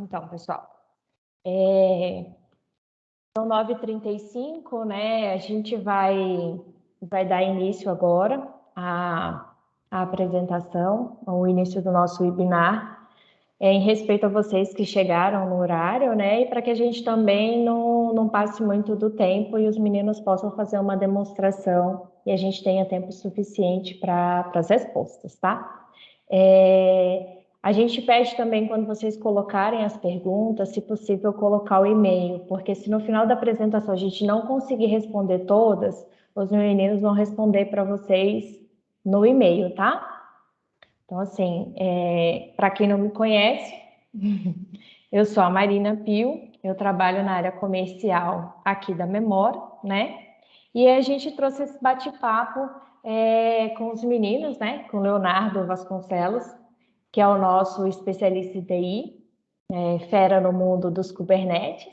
Então, pessoal, são 9h35, né? A gente vai dar início agora à apresentação, ao início do nosso webinar, em respeito a vocês que chegaram no horário, né? E para que a gente também não passe muito do tempo e os meninos possam fazer uma demonstração e a gente tenha tempo suficiente para as respostas, tá? A gente pede também, quando vocês colocarem as perguntas, se possível, colocar o e-mail, porque se no final da apresentação a gente não conseguir responder todas, os meninos vão responder para vocês no e-mail, tá? Então, assim, para quem não me conhece, eu sou a Marina Pio, eu trabalho na área comercial aqui da Memora, né? E a gente trouxe esse bate-papo com os meninos, né? Com o Leonardo Vasconcelos, que é o nosso especialista em TI, fera no mundo dos Kubernetes.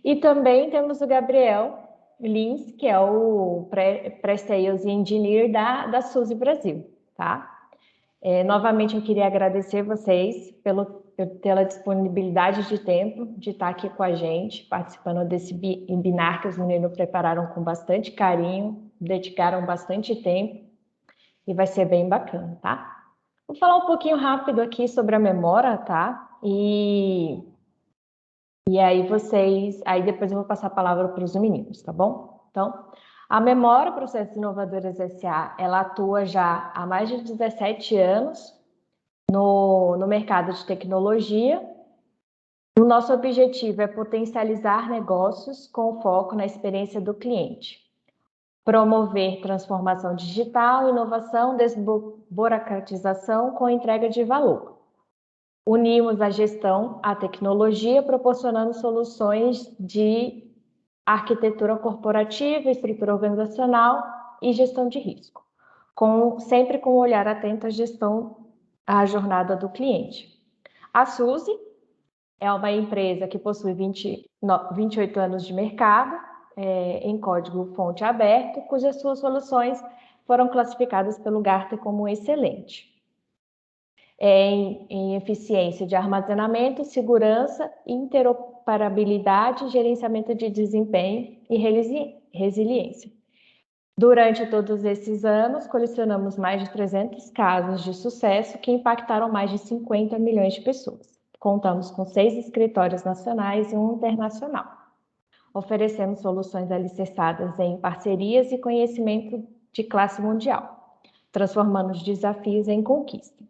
E também temos o Gabriel Lins, que é o Pre-Sales Engineer da SUSE Brasil, tá? Novamente eu queria agradecer vocês pela disponibilidade de tempo de estar aqui com a gente, participando desse webinar que os meninos prepararam com bastante carinho, dedicaram bastante tempo e vai ser bem bacana, tá? Vou falar um pouquinho rápido aqui sobre a Memora, tá? E aí depois eu vou passar a palavra para os meninos, tá bom? Então, a Memora Processos Inovadores S.A., ela atua já há mais de 17 anos no mercado de tecnologia. O nosso objetivo é potencializar negócios com foco na experiência do cliente, promover transformação digital, inovação, desburocratização com entrega de valor. Unimos a gestão à tecnologia, proporcionando soluções de arquitetura corporativa, estrutura organizacional e gestão de risco, sempre com um olhar atento à gestão, à jornada do cliente. A SUSE é uma empresa que possui 28 anos de mercado, em código-fonte aberto, cujas suas soluções foram classificadas pelo Gartner como excelente. Em eficiência de armazenamento, segurança, interoperabilidade, gerenciamento de desempenho e resiliência. Durante todos esses anos, colecionamos mais de 300 casos de sucesso que impactaram mais de 50 milhões de pessoas. Contamos com 6 escritórios nacionais e 1 internacional. Oferecemos soluções alicerçadas em parcerias e conhecimento de classe mundial, transformando os desafios em conquista.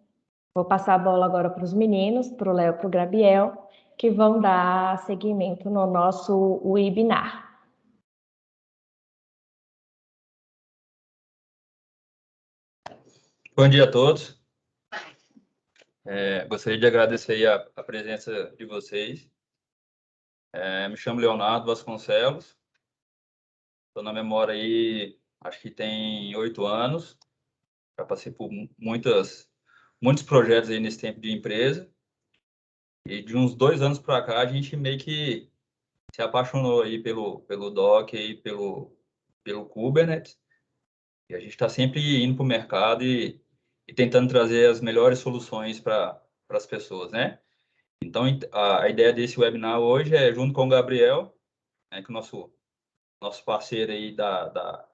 Vou passar a bola agora para os meninos, para o Léo e para o Gabriel, que vão dar seguimento no nosso webinar. Bom dia a todos. Gostaria de agradecer a presença de vocês. Me chamo Leonardo Vasconcelos. Estou na Memora aí, acho que tem 8 anos. Já passei por muitos projetos aí nesse tempo de empresa. E de uns 2 anos para cá, a gente meio que se apaixonou aí pelo Docker e pelo Kubernetes. E a gente está sempre indo para o mercado e tentando trazer as melhores soluções para as pessoas, né? Então, a ideia desse webinar hoje é, junto com o Gabriel, que é o nosso parceiro aí da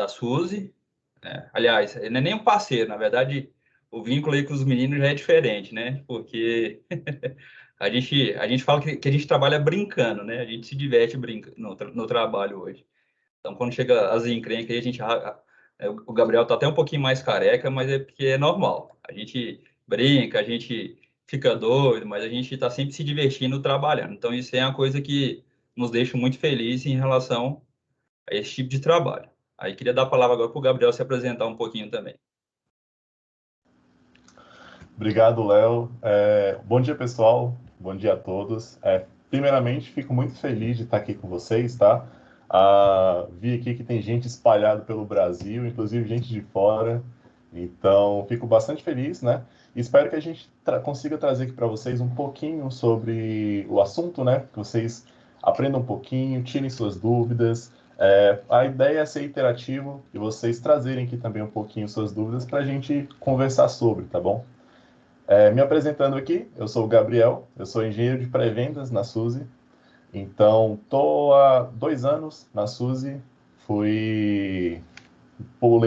SUSE. Aliás, ele não é nem um parceiro, na verdade, o vínculo aí com os meninos já é diferente, né? Porque a gente fala que a gente trabalha brincando, né? A gente se diverte no trabalho hoje. Então, quando chega as encrencas, a gente... O Gabriel está até um pouquinho mais careca, mas é porque é normal. A gente brinca, a gente fica doido, mas a gente está sempre se divertindo trabalhando. Então, isso é uma coisa que nos deixa muito felizes em relação a esse tipo de trabalho. Aí, queria dar a palavra agora para o Gabriel se apresentar um pouquinho também. Obrigado, Léo. Bom dia, pessoal. Bom dia a todos. Primeiramente, fico muito feliz de estar aqui com vocês, tá? Vi aqui que tem gente espalhada pelo Brasil, inclusive gente de fora. Então, fico bastante feliz, né? E espero que a gente consiga trazer aqui para vocês um pouquinho sobre o assunto, né? Que vocês aprendam um pouquinho, tirem suas dúvidas. A ideia é ser interativo e vocês trazerem aqui também um pouquinho suas dúvidas para a gente conversar sobre, tá bom? Me apresentando aqui, eu sou o Gabriel, eu sou engenheiro de pré-vendas na Suzy. Então, estou há 2 anos na Suzy, pulei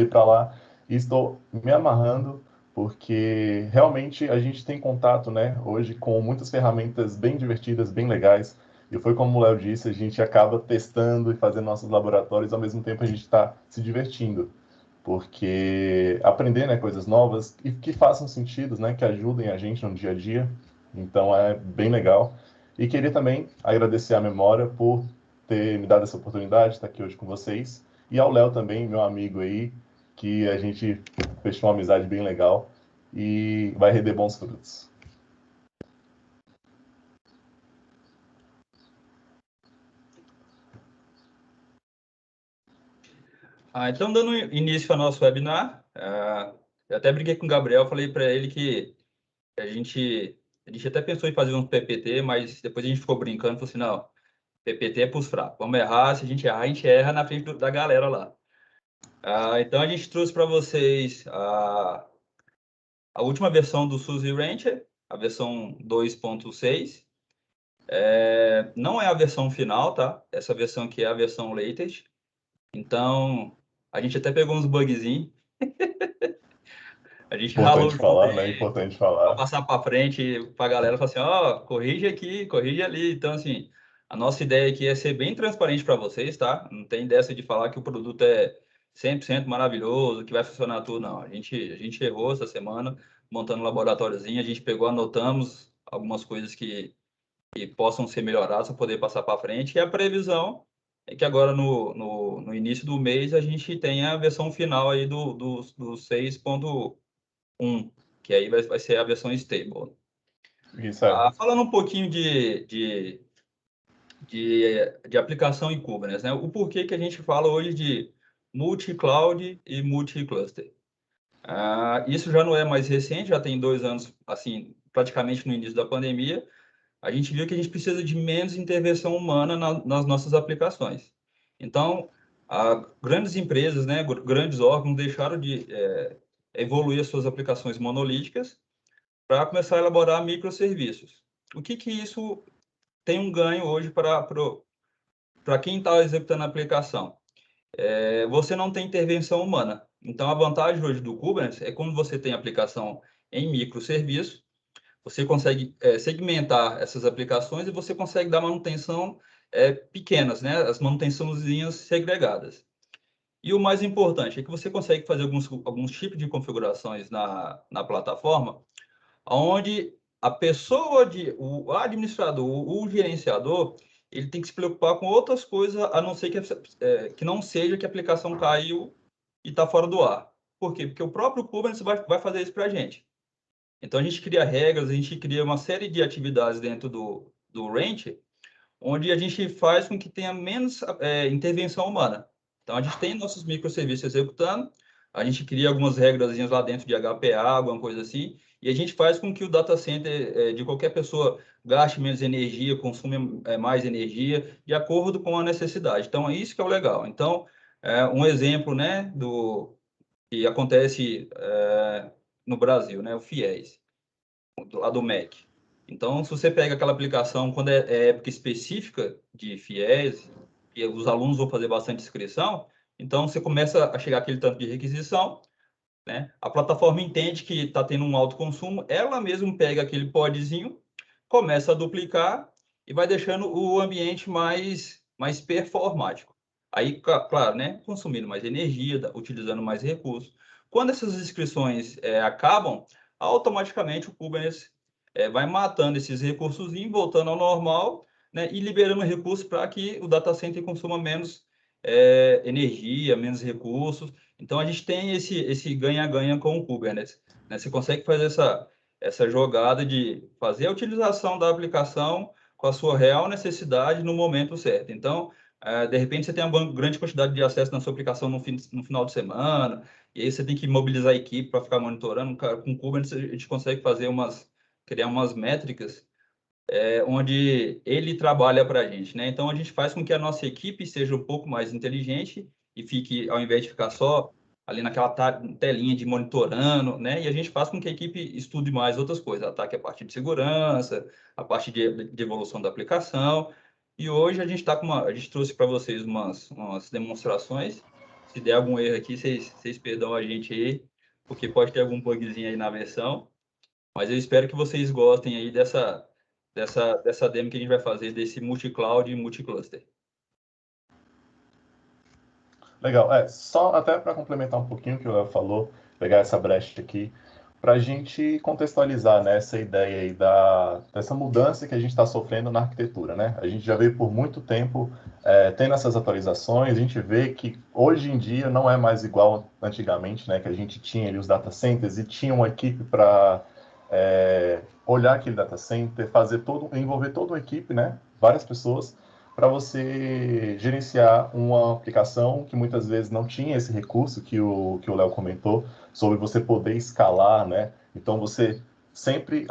para lá e estou me amarrando porque realmente a gente tem contato, né, hoje com muitas ferramentas bem divertidas, bem legais. E foi como o Léo disse, a gente acaba testando e fazendo nossos laboratórios, ao mesmo tempo a gente está se divertindo, porque aprender, né, coisas novas e que façam sentido, né, que ajudem a gente no dia a dia. Então é bem legal. E queria também agradecer a Memória por ter me dado essa oportunidade de estar aqui hoje com vocês. E ao Léo também, meu amigo aí, que a gente fechou uma amizade bem legal e vai render bons frutos. Então, dando início ao nosso webinar, eu até briguei com o Gabriel, falei para ele que a gente até pensou em fazer um PPT, mas depois a gente ficou brincando, falou assim, não, PPT é para os fracos, vamos errar, se a gente errar, a gente erra na frente da galera lá. Então, a gente trouxe para vocês a última versão do Suzy Rancher, a versão 2.6. Não é a versão final, tá? Essa versão aqui é a versão latest. Então, a gente até pegou uns bugzinhos. A gente ralou Importante junto falar, né? aí Importante para falar. passar para frente para a galera, falar assim, ó, corrige aqui, corrige ali. Então, assim, a nossa ideia aqui é ser bem transparente para vocês, tá? Não tem dessa de falar que o produto é 100% maravilhoso, que vai funcionar tudo, não. A gente errou essa semana montando um laboratóriozinho, a gente pegou, anotamos algumas coisas que possam ser melhoradas para poder passar para frente. E a previsão é que agora no início do mês a gente tenha a versão final aí do 6.1, que aí vai ser a versão stable. Isso é. Falando um pouquinho de aplicação em Kubernetes, né? O porquê que a gente fala hoje de multi-cloud e multi-cluster. Isso já não é mais recente, já tem 2 anos, assim, praticamente no início da pandemia. A gente viu que a gente precisa de menos intervenção humana nas nossas aplicações. Então, grandes empresas, né, grandes órgãos deixaram de evoluir as suas aplicações monolíticas para começar a elaborar microserviços. O que isso tem um ganho hoje para quem está executando a aplicação? Você não tem intervenção humana. Então, a vantagem hoje do Kubernetes é quando você tem aplicação em microserviço, você consegue segmentar essas aplicações e você consegue dar manutenção pequenas, né? As manutençãozinhas segregadas. E o mais importante é que você consegue fazer alguns tipos de configurações na plataforma, onde a pessoa, o administrador, o gerenciador, ele tem que se preocupar com outras coisas, a não ser que não seja que a aplicação caiu e está fora do ar. Por quê? Porque o próprio Kubernetes vai fazer isso para a gente. Então, a gente cria regras, a gente cria uma série de atividades dentro do Rancher, onde a gente faz com que tenha menos intervenção humana. Então, a gente tem nossos microserviços executando, a gente cria algumas regrazinhas lá dentro de HPA, alguma coisa assim, e a gente faz com que o data center de qualquer pessoa gaste menos energia, consuma mais energia, de acordo com a necessidade. Então, é isso que é o legal. Então, um exemplo, né, do que acontece no Brasil, né, o FIES, lá do MEC. Então, se você pega aquela aplicação quando é época específica de FIES, e os alunos vão fazer bastante inscrição, então você começa a chegar aquele tanto de requisição, né? A plataforma entende que está tendo um alto consumo, ela mesmo pega aquele podzinho, começa a duplicar e vai deixando o ambiente mais performático. Aí, claro, né? Consumindo mais energia, utilizando mais recursos. Quando essas inscrições acabam, automaticamente o Kubernetes vai matando esses recursos, voltando ao normal, né? E liberando recursos para que o data center consuma menos energia, menos recursos. Então, a gente tem esse ganha-ganha com o Kubernetes, né? Você consegue fazer essa jogada de fazer a utilização da aplicação com a sua real necessidade no momento certo. Então, de repente, você tem uma grande quantidade de acesso na sua aplicação no final de semana, e aí você tem que mobilizar a equipe para ficar monitorando. Com o Kubernetes, a gente consegue criar umas métricas onde ele trabalha para a gente, né? Então, a gente faz com que a nossa equipe seja um pouco mais inteligente e fique, ao invés de ficar só ali naquela telinha de monitorando, né? E a gente faz com que a equipe estude mais outras coisas, ataque a parte de segurança, a parte de evolução da aplicação. E hoje a gente está a gente trouxe para vocês umas demonstrações. Se der algum erro aqui, vocês perdão a gente aí, porque pode ter algum bugzinho aí na versão. Mas eu espero que vocês gostem aí dessa demo que a gente vai fazer desse multi-cloud e multi-cluster. Legal. Só até para complementar um pouquinho o que o Léo falou, pegar essa brecha aqui, para a gente contextualizar, né, essa ideia aí dessa mudança que a gente está sofrendo na arquitetura, né? A gente já veio por muito tempo tendo essas atualizações, a gente vê que hoje em dia não é mais igual antigamente, né? Que a gente tinha ali os data centers e tinha uma equipe para olhar aquele data center, envolver toda uma equipe, né? Várias pessoas, para você gerenciar uma aplicação que muitas vezes não tinha esse recurso que o Léo comentou, sobre você poder escalar, né? Então, você sempre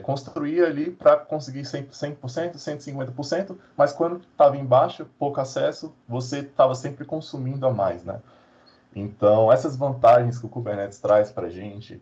construía ali para conseguir 100%, 150%, mas quando estava embaixo, pouco acesso, você estava sempre consumindo a mais, né? Então, essas vantagens que o Kubernetes traz para a gente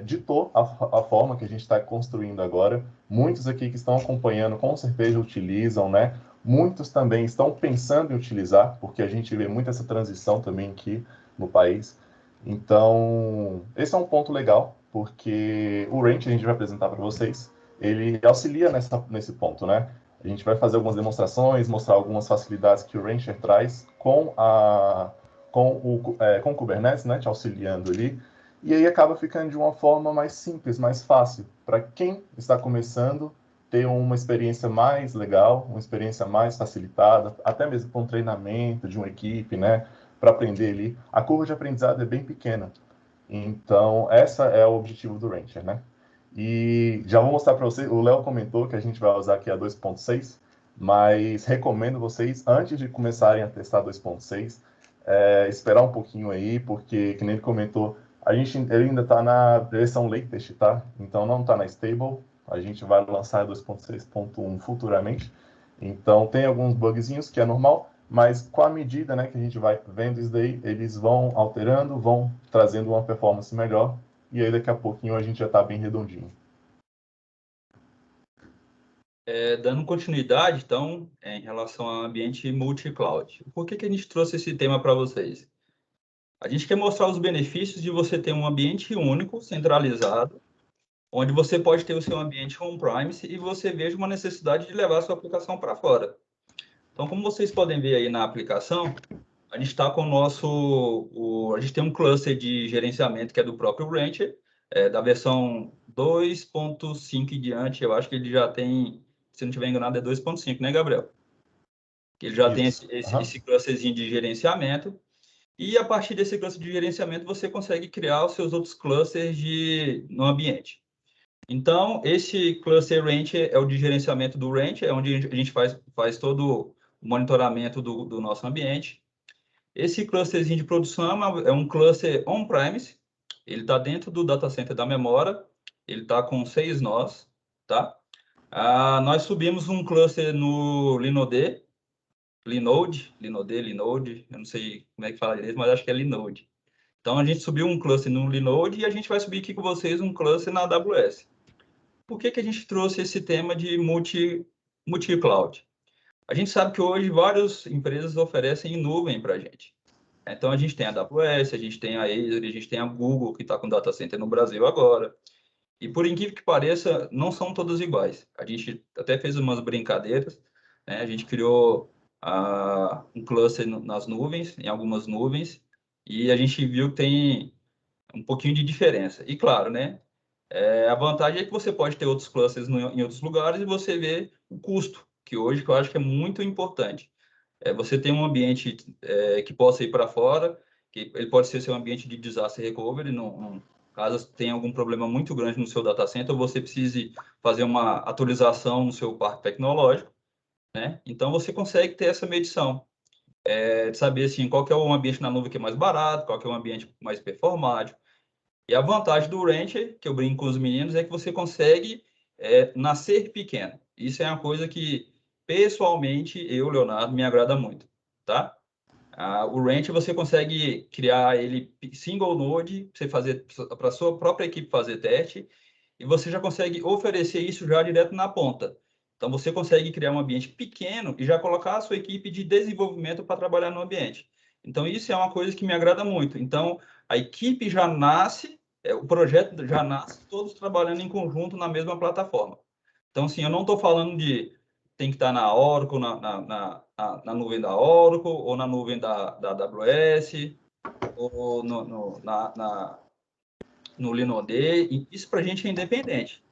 ditou a forma que a gente está construindo agora. Muitos aqui que estão acompanhando, com certeza utilizam, né? Muitos também estão pensando em utilizar, porque a gente vê muito essa transição também aqui no país. Então, esse é um ponto legal, porque o Rancher, a gente vai apresentar para vocês, ele auxilia nesse ponto, né? A gente vai fazer algumas demonstrações, mostrar algumas facilidades que o Rancher traz com o Kubernetes, né, te auxiliando ali, e aí acaba ficando de uma forma mais simples, mais fácil, para quem está começando ter uma experiência mais legal, uma experiência mais facilitada, até mesmo com treinamento de uma equipe, né, para aprender ali. A curva de aprendizado é bem pequena, então essa é o objetivo do Rancher, né? E já vou mostrar para vocês, o Léo comentou que a gente vai usar aqui a 2.6, mas recomendo vocês, antes de começarem a testar 2.6, esperar um pouquinho aí, porque, que nem ele comentou, ele ainda está na versão latest, tá? Então não está na stable, a gente vai lançar a 2.6.1 futuramente, então tem alguns bugzinhos que é normal, mas com a medida, né, que a gente vai vendo isso daí, eles vão alterando, vão trazendo uma performance melhor, e aí daqui a pouquinho a gente já está bem redondinho. Dando continuidade, então, em relação ao ambiente multi-cloud. Por que a gente trouxe esse tema para vocês? A gente quer mostrar os benefícios de você ter um ambiente único, centralizado, onde você pode ter o seu ambiente on-premise e você veja uma necessidade de levar a sua aplicação para fora. Então, como vocês podem ver aí na aplicação, a gente está com a gente tem um cluster de gerenciamento que é do próprio Rancher, da versão 2.5 em diante, eu acho que ele já tem, se não estiver enganado, é 2.5, né, Gabriel? Ele já tem esse clusterzinho de gerenciamento, e a partir desse cluster de gerenciamento, você consegue criar os seus outros clusters no ambiente. Então, esse cluster Rancher é o de gerenciamento do Rancher, é onde a gente faz todo o monitoramento do nosso ambiente. Esse clusterzinho de produção é um cluster on-premise, ele está dentro do data center da memória, ele está com 6 nós, tá? Nós subimos um cluster no Linode, eu não sei como é que fala direito, mas acho que é Linode. Então, a gente subiu um cluster no Linode e a gente vai subir aqui com vocês um cluster na AWS. Por que a gente trouxe esse tema de multi-cloud? A gente sabe que hoje várias empresas oferecem em nuvem para a gente. Então, a gente tem a AWS, a gente tem a Azure, a gente tem a Google, que está com data center no Brasil agora. E, por incrível que pareça, não são todas iguais. A gente até fez umas brincadeiras, né? A gente criou um cluster nas nuvens, em algumas nuvens, e a gente viu que tem um pouquinho de diferença. E, claro, né? A vantagem é que você pode ter outros clusters em outros lugares e você vê o custo, que hoje que eu acho que é muito importante. Você tem um ambiente que possa ir para fora, que ele pode ser seu ambiente de disaster recovery, caso tenha algum problema muito grande no seu data center, ou você precise fazer uma atualização no seu parque tecnológico, né? Então, você consegue ter essa medição, de saber assim, qual que é o ambiente na nuvem que é mais barato, qual que é o ambiente mais performático. E a vantagem do Rancher, que eu brinco com os meninos, é que você consegue nascer pequeno. Isso é uma coisa que, pessoalmente, eu, Leonardo, me agrada muito, tá? O Ranch você consegue criar ele single node, você fazer para sua própria equipe fazer teste, e você já consegue oferecer isso já direto na ponta. Então você consegue criar um ambiente pequeno e já colocar a sua equipe de desenvolvimento para trabalhar no ambiente. Então isso é uma coisa que me agrada muito. Então a equipe já nasce, o projeto já nasce todos trabalhando em conjunto na mesma plataforma. Então, assim, eu não estou falando de tem que estar na Oracle, na nuvem da Oracle, ou na nuvem da AWS, ou no Linode. Isso para a gente é independente.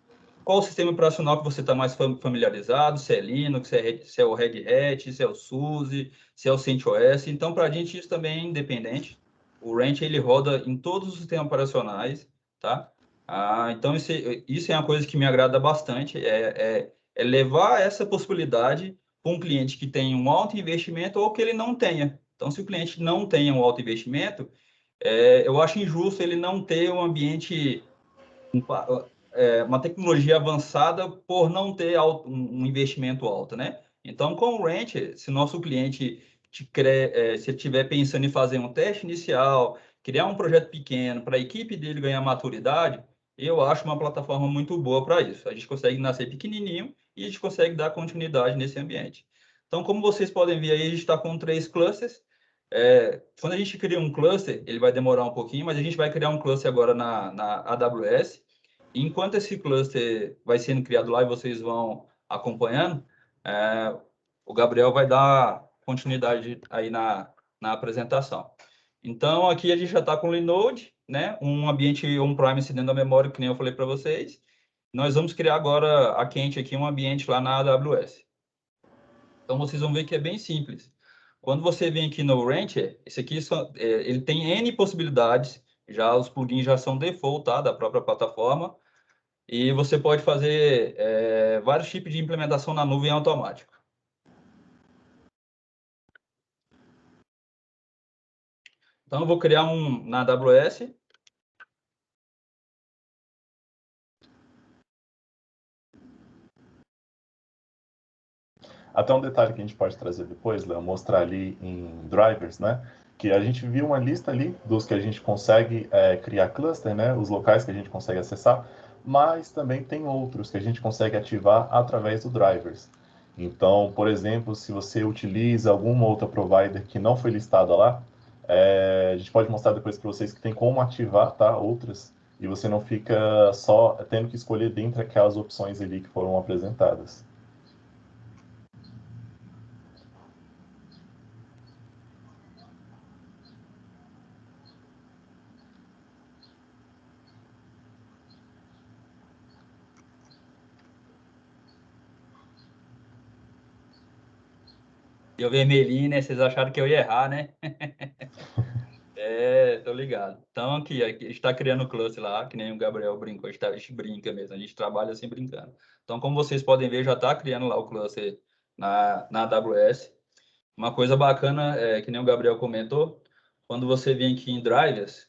Qual o sistema operacional que você está mais familiarizado? Se é Linux, se é o Red Hat, se é o SUSE, se é o CentOS. Então, para a gente isso também é independente. O Ranch ele roda em todos os sistemas operacionais, tá? Então, isso é uma coisa que me agrada bastante, é levar essa possibilidade para um cliente que tem um alto investimento ou que ele não tenha. Então, se o cliente não tem um alto investimento, eu acho injusto ele não ter um ambiente, uma tecnologia avançada por não ter um investimento alto, né? Então, com o Ranch, se nosso cliente se estiver pensando em fazer um teste inicial, criar um projeto pequeno para a equipe dele ganhar maturidade, eu acho uma plataforma muito boa para isso. A gente consegue nascer pequenininho e a gente consegue dar continuidade nesse ambiente. Então, como vocês podem ver aí, a gente está com 3 clusters. Quando a gente cria um cluster, ele vai demorar um pouquinho, mas a gente vai criar um cluster agora na AWS. Enquanto esse cluster vai sendo criado lá e vocês vão acompanhando, o Gabriel vai dar continuidade aí na apresentação. Então, aqui a gente já está com o Linode, né? Um ambiente on-premise dentro da memória, que nem eu falei para vocês. Nós vamos criar agora a quente aqui um ambiente lá na AWS. Então, vocês vão ver que é bem simples. Quando você vem aqui no Rancher, esse aqui ele tem N possibilidades, já os plugins já são default, tá? Da própria plataforma. E você pode fazer vários tipos de implementação na nuvem automático. Então, eu vou criar um na AWS. Até um detalhe que a gente pode trazer depois, Léo, mostrar ali em drivers, né? Que a gente viu uma lista ali dos que a gente consegue criar cluster, né? Os locais que a gente consegue acessar, mas também tem outros que a gente consegue ativar através do drivers. Então, por exemplo, se você utiliza alguma outra provider que não foi listada lá, a gente pode mostrar depois para vocês que tem como ativar, tá? Outras, e você não fica só tendo que escolher dentre aquelas opções ali que foram apresentadas. Deu vermelhinho, né? Vocês acharam que eu ia errar, né? Tô ligado. Então, aqui a gente está criando o cluster lá, que nem o Gabriel brincou, a gente brinca mesmo, a gente trabalha assim brincando. Então, como vocês podem ver, já está criando lá o cluster na AWS. Uma coisa bacana, que nem o Gabriel comentou, quando você vem aqui em drivers,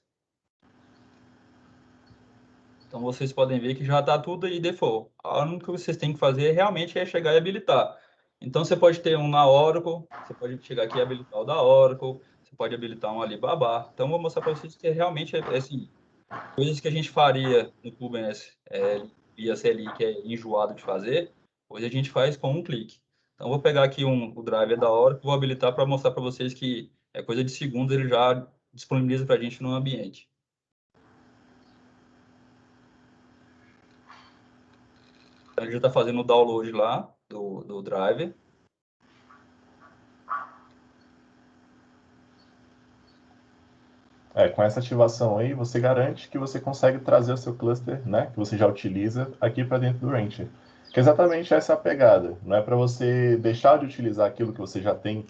então vocês podem ver que já está tudo aí default. A única que vocês têm que fazer realmente é chegar e habilitar. Então, você pode ter um na Oracle, você pode chegar aqui e habilitar o da Oracle, você pode habilitar um Alibaba. Então, eu vou mostrar para vocês que realmente assim, coisas que a gente faria no Kubernetes via CLI, que é enjoado de fazer, hoje a gente faz com um clique. Então, vou pegar aqui o driver da Oracle, vou habilitar para mostrar para vocês que é coisa de segundos, ele já disponibiliza para a gente no ambiente. Então, ele já está fazendo o download lá do driver. Com essa ativação aí, você garante que você consegue trazer o seu cluster, né, que você já utiliza, aqui para dentro do Rancher. Que exatamente essa é a pegada. Não é para você deixar de utilizar aquilo que você já tem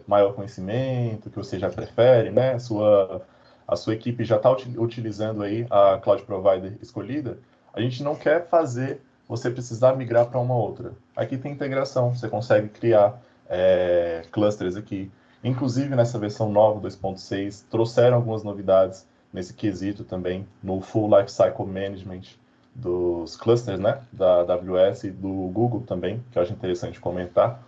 maior conhecimento, que você já prefere, né? A sua equipe já está utilizando aí a cloud provider escolhida. A gente não quer fazer você precisar migrar para uma outra. Aqui tem integração, você consegue criar clusters aqui. Inclusive, nessa versão nova, 2.6, trouxeram algumas novidades nesse quesito também, no Full Lifecycle Management dos clusters, né, da AWS e do Google também, que eu acho interessante comentar.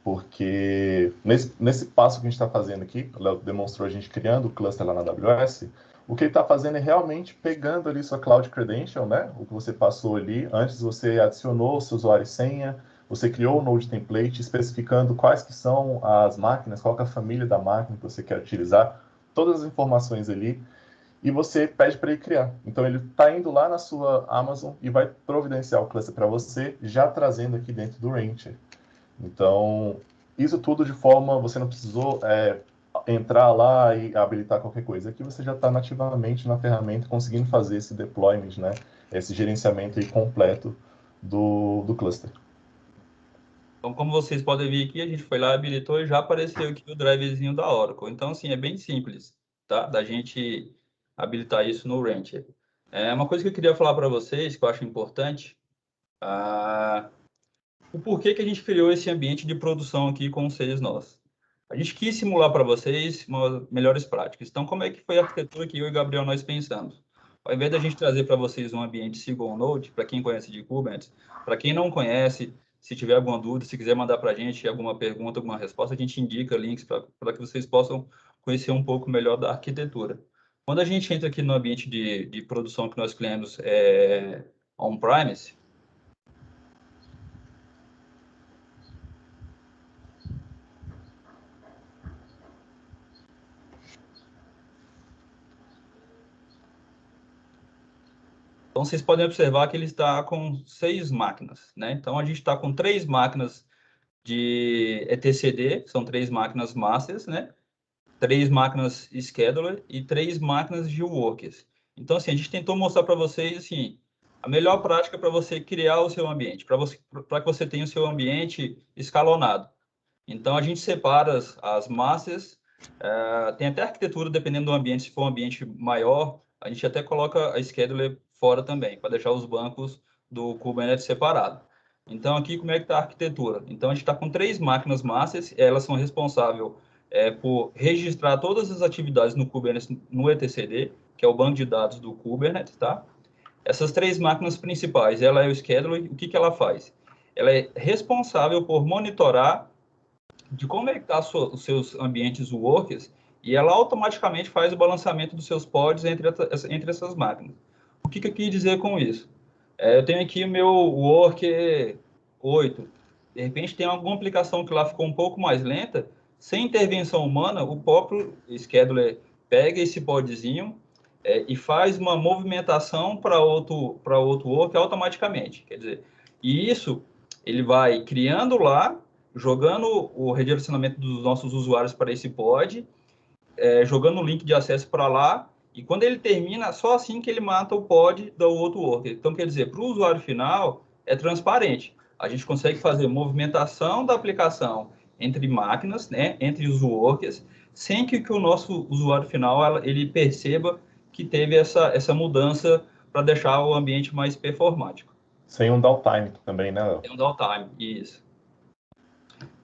porque nesse passo que a gente está fazendo aqui, o Léo demonstrou a gente criando o cluster lá na AWS, o que ele está fazendo é realmente pegando ali sua Cloud Credential, né? O que você passou ali, antes você adicionou seu usuário e senha, você criou o Node Template, especificando quais que são as máquinas, qual que é a família da máquina que você quer utilizar, todas as informações ali, e você pede para ele criar. Então, ele está indo lá na sua Amazon e vai providenciar o cluster para você, já trazendo aqui dentro do Rancher. Então, isso tudo de forma, você não precisou entrar lá e habilitar qualquer coisa. Aqui você já está nativamente na ferramenta conseguindo fazer esse deployment, né? Esse gerenciamento aí completo do cluster. Então, como vocês podem ver aqui, a gente foi lá, habilitou e já apareceu aqui o drivezinho da Oracle. Então, assim, é bem simples, tá? Da gente habilitar isso no Rancher. Uma coisa que eu queria falar para vocês, que eu acho importante, o porquê que a gente criou esse ambiente de produção aqui com vocês nós. A gente quis simular para vocês melhores práticas. Então, como é que foi a arquitetura que eu e o Gabriel nós pensamos? Ao invés da gente trazer para vocês um ambiente Single Node, para quem conhece de Kubernetes, para quem não conhece, se tiver alguma dúvida, se quiser mandar para a gente alguma pergunta, alguma resposta, a gente indica links para que vocês possam conhecer um pouco melhor da arquitetura. Quando a gente entra aqui no ambiente de produção que nós criamos on-premise, então, vocês podem observar que ele está com 6 máquinas, né? Então, a gente está com 3 máquinas de etcd, são 3 máquinas masters, né? 3 máquinas scheduler e 3 máquinas de workers. Então, assim, a gente tentou mostrar para vocês, assim, a melhor prática para você criar o seu ambiente, para que você tenha o seu ambiente escalonado. Então, a gente separa as masters, tem até arquitetura, dependendo do ambiente, se for um ambiente maior, a gente até coloca a scheduler fora também, para deixar os bancos do Kubernetes separado. Então, aqui, como é que está a arquitetura? Então, a gente está com 3 máquinas masters, elas são responsáveis por registrar todas as atividades no Kubernetes, no etcd, que é o banco de dados do Kubernetes, tá? Essas 3 máquinas principais, ela é o scheduler, o que ela faz? Ela é responsável por monitorar de como é que está os seus ambientes workers e ela automaticamente faz o balanceamento dos seus pods entre essas máquinas. O que eu quis dizer com isso? Eu tenho aqui o meu worker 8. De repente tem alguma aplicação que lá ficou um pouco mais lenta, sem intervenção humana, o próprio scheduler pega esse podzinho e faz uma movimentação para outro worker automaticamente. Quer dizer, e isso ele vai criando lá, jogando o redirecionamento dos nossos usuários para esse pod, jogando o link de acesso para lá, e quando ele termina, só assim que ele mata o pod do outro worker. Então, quer dizer, para o usuário final, é transparente. A gente consegue fazer movimentação da aplicação entre máquinas, né, entre os workers, sem que o nosso usuário final ele perceba que teve essa mudança para deixar o ambiente mais performático. Sem um downtime também, né, Léo? Tem um downtime, isso.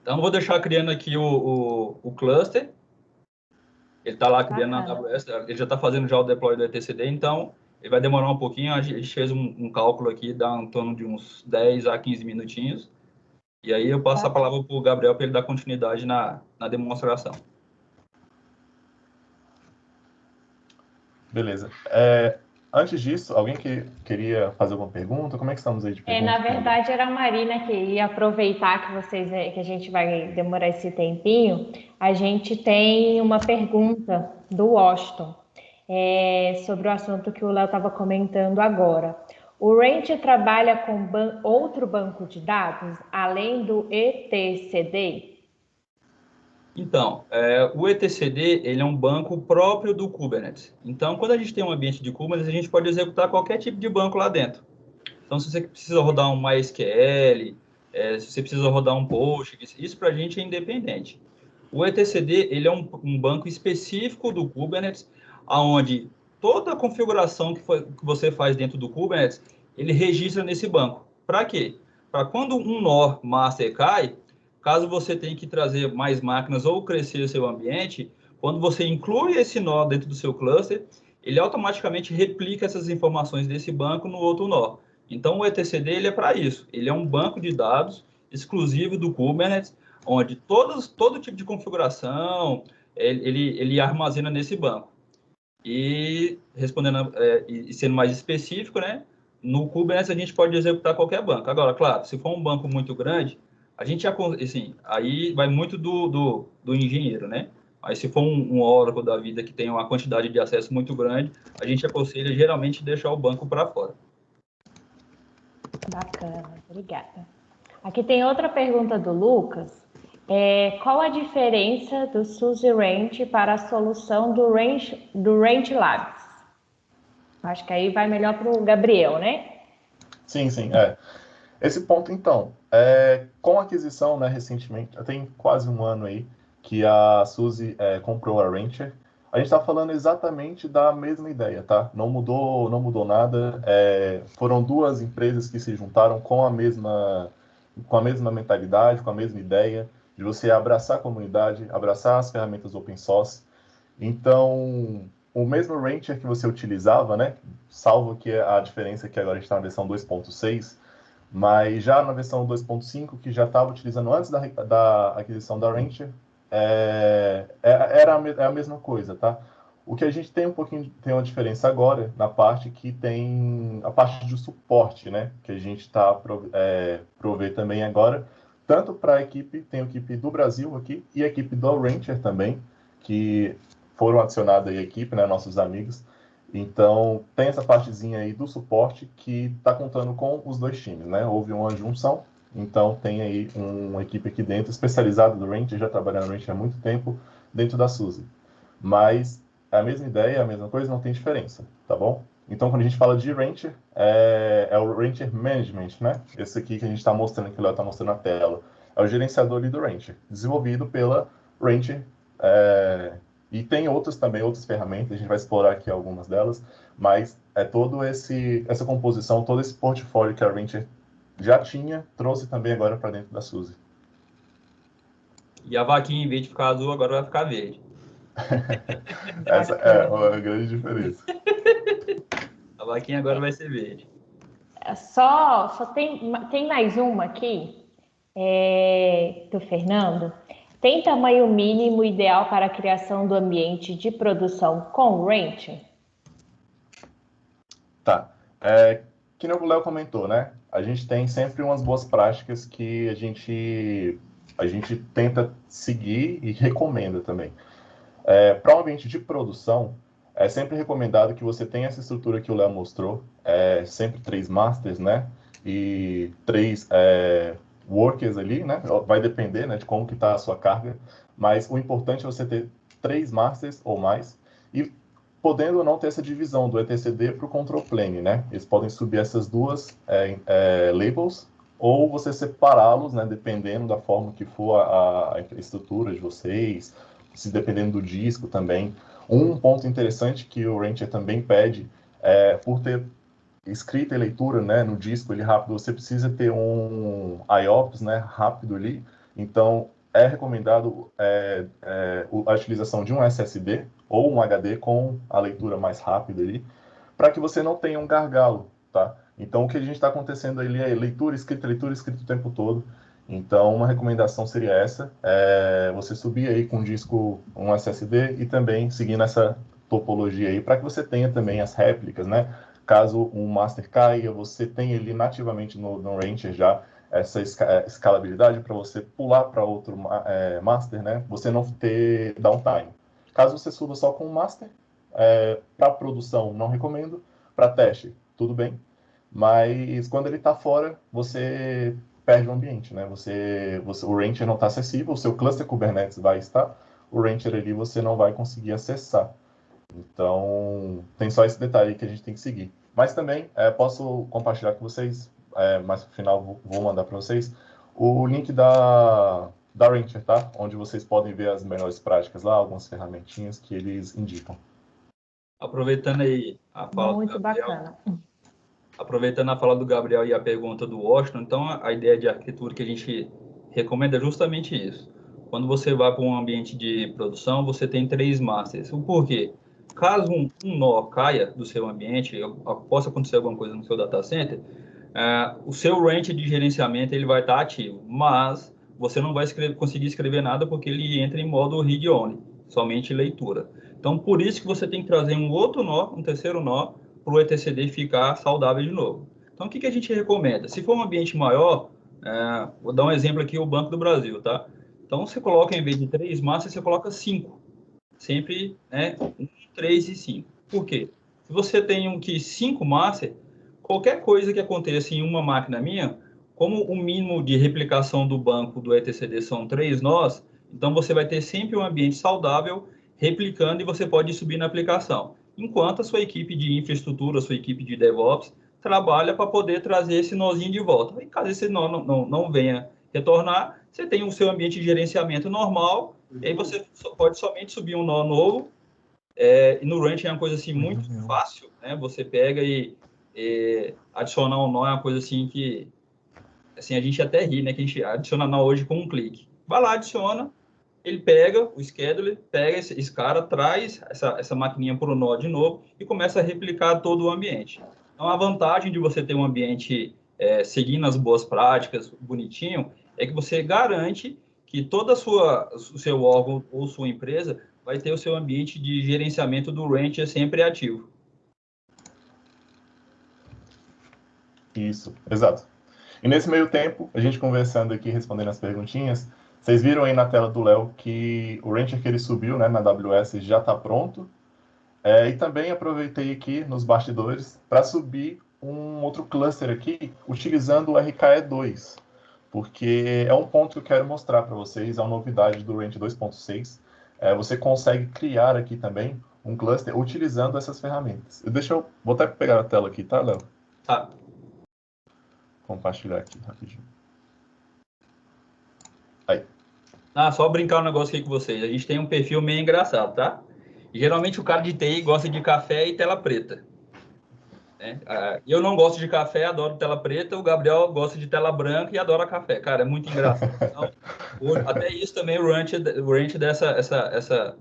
Então, vou deixar criando aqui o cluster. Ele está lá criando na AWS, ele já está fazendo já o deploy do etcd, então ele vai demorar um pouquinho. A gente fez um cálculo aqui, dá em torno de uns 10 a 15 minutinhos. E aí eu passo a palavra para o Gabriel para ele dar continuidade na demonstração. Beleza. Antes disso, alguém que queria fazer alguma pergunta? Como é que estamos aí de perguntas? Na verdade, era a Marina que ia aproveitar que a gente vai demorar esse tempinho. A gente tem uma pergunta do Washington sobre o assunto que o Léo estava comentando agora. O Rancher trabalha com outro banco de dados, além do etcd? Então, o etcd ele é um banco próprio do Kubernetes. Então, quando a gente tem um ambiente de Kubernetes, a gente pode executar qualquer tipo de banco lá dentro. Então, se você precisa rodar um MySQL, se você precisa rodar um Postgres, isso para a gente é independente. O etcd ele é um banco específico do Kubernetes, onde toda a configuração que você faz dentro do Kubernetes, ele registra nesse banco. Para quê? Para quando um nó master cai, caso você tenha que trazer mais máquinas ou crescer o seu ambiente, quando você inclui esse nó dentro do seu cluster, ele automaticamente replica essas informações desse banco no outro nó. Então, o etcd ele é para isso. Ele é um banco de dados exclusivo do Kubernetes, onde todo tipo de configuração ele armazena nesse banco. E respondendo e sendo mais específico, né? No Kubernetes a gente pode executar qualquer banco. Agora, claro, se for um banco muito grande, a gente já, assim, aí vai muito do engenheiro, né? Mas se for um Oracle da vida que tem uma quantidade de acesso muito grande, a gente aconselha geralmente deixar o banco para fora. Bacana, obrigada. Aqui tem outra pergunta do Lucas. Qual a diferença do SUSE Ranch para a solução do Ranch Labs? Acho que aí vai melhor para o Gabriel, né? Sim, Esse ponto, então, com a aquisição, né, recentemente, tem quase um ano aí, que a SUSE comprou a Rancher, a gente está falando exatamente da mesma ideia, tá? Não mudou nada. Foram duas empresas que se juntaram com a mesma mentalidade, com a mesma ideia de você abraçar a comunidade, abraçar as ferramentas open source. Então, o mesmo Rancher que você utilizava, né? Salvo que a diferença é que agora a gente está na versão 2.6, mas já na versão 2.5, que já estava utilizando antes da aquisição da Rancher, é a mesma coisa, tá? O que a gente tem tem uma diferença agora na parte que tem a parte de suporte, né? Que a gente está prover também agora, tanto para a equipe, tem a equipe do Brasil aqui e a equipe do Rancher também, que foram adicionados aí à equipe, né? Nossos amigos. Então, tem essa partezinha aí do suporte que está contando com os dois times, né? Houve uma junção, então tem aí uma equipe aqui dentro, especializada do Rancher, já trabalhando no Rancher há muito tempo, dentro da SUSE. Mas é a mesma ideia, a mesma coisa, não tem diferença, tá bom? Então, quando a gente fala de Rancher, é o Rancher Management, né? Esse aqui que a gente está mostrando, que o Léo está mostrando na tela. É o gerenciador ali do Rancher, desenvolvido pela Rancher. E tem outras ferramentas, a gente vai explorar aqui algumas delas, mas é todo essa composição, todo esse portfólio que a Rancher já tinha, trouxe também agora para dentro da SUSE. E a vaquinha, em vez de ficar azul, agora vai ficar verde. Essa é a grande diferença. A vaquinha agora vai ser verde. Só tem mais uma aqui, do Fernando. Tem tamanho mínimo ideal para a criação do ambiente de produção com Rancher? Tá. Que nem o Léo comentou, né? A gente tem sempre umas boas práticas que a gente tenta seguir e recomenda também. Para um ambiente de produção, é sempre recomendado que você tenha essa estrutura que o Léo mostrou, sempre 3 masters, né? E 3 workers ali, né? Vai depender, né, de como que está a sua carga, mas o importante é você ter 3 masters ou mais, e podendo ou não ter essa divisão do etcd para o control plane, né? Eles podem subir essas duas labels, ou você separá-los, né, dependendo da forma que for a estrutura de vocês, se dependendo do disco também. Um ponto interessante que o Rancher também pede, por ter escrita e leitura, né, no disco ele rápido, você precisa ter um IOPS, né, rápido ali. Então, é recomendado a utilização de um SSD ou um HD com a leitura mais rápida ali, para que você não tenha um gargalo, tá? Então, o que a gente está acontecendo ali é leitura, escrita o tempo todo. Então, uma recomendação seria essa, você subir aí com um disco, um SSD, e também seguindo essa topologia aí, para que você tenha também as réplicas, né? Caso um master caia, você tem ali nativamente no Rancher já essa escalabilidade para você pular para outro master, né? Você não ter downtime. Caso você suba só com um master, para produção não recomendo, para teste tudo bem, mas quando ele está fora, você perde o ambiente, né? O Rancher não está acessível, o seu cluster Kubernetes vai estar, o Rancher ali você não vai conseguir acessar. Então, tem só esse detalhe que a gente tem que seguir. Mas também posso compartilhar com vocês, mas no final vou mandar para vocês, o link da Rancher, tá? Onde vocês podem ver as melhores práticas lá, algumas ferramentinhas que eles indicam. Aproveitando aí a fala Muito do Gabriel, bacana. aproveitando a fala do Gabriel e a pergunta do Washington, então a ideia de arquitetura que a gente recomenda é justamente isso. Quando você vai para um ambiente de produção, você tem 3 masters. O porquê? Caso um nó caia do seu ambiente, possa acontecer alguma coisa no seu data center, o seu range de gerenciamento ele vai estar ativo, mas você não vai conseguir escrever nada porque ele entra em modo read-only, somente leitura. Então, por isso que você tem que trazer um outro nó, um terceiro nó, para o etcd ficar saudável de novo. Então, o que a gente recomenda? Se for um ambiente maior, vou dar um exemplo aqui, o Banco do Brasil, tá? Então, você coloca, em vez de 3 master, você coloca 5. Sempre, 1, 3 e 5. Por quê? Se você tem 5 master, qualquer coisa que aconteça em uma máquina minha, como o mínimo de replicação do banco do etcd são 3 nós, então você vai ter sempre um ambiente saudável replicando e você pode subir na aplicação. Enquanto a sua equipe de infraestrutura, a sua equipe de DevOps, trabalha para poder trazer esse nozinho de volta. E caso esse nó não venha retornar, você tem o seu ambiente de gerenciamento normal, e aí você pode somente subir um nó novo, e no Rancher é uma coisa assim muito fácil, né? Você pega e adicionar um nó é uma coisa assim que assim, a gente até ri, né? Que a gente adiciona nó hoje com um clique. Vai lá, adiciona, ele pega o scheduler, pega esse cara, traz essa maquininha para o nó de novo e começa a replicar todo o ambiente. Então, a vantagem de você ter um ambiente seguindo as boas práticas, bonitinho, é que você garante que todo o seu órgão ou sua empresa vai ter o seu ambiente de gerenciamento do Rancher sempre ativo. Isso, exato. E nesse meio tempo, a gente conversando aqui, respondendo as perguntinhas, vocês viram aí na tela do Léo que o Rancher que ele subiu, né, na AWS já está pronto. E também aproveitei aqui nos bastidores para subir um outro cluster aqui, utilizando o RKE2, porque é um ponto que eu quero mostrar para vocês, é uma novidade do Rancher 2.6. Você consegue criar aqui também um cluster utilizando essas ferramentas. Vou até pegar a tela aqui, tá, Léo? Tá. Compartilhar aqui rapidinho. Aí. Só brincar um negócio aqui com vocês. A gente tem um perfil meio engraçado, tá? Geralmente o cara de TI gosta de café e tela preta. Eu não gosto de café, adoro tela preta. O Gabriel gosta de tela branca e adora café. Cara, é muito engraçado. Então, até isso também o Rancher dessa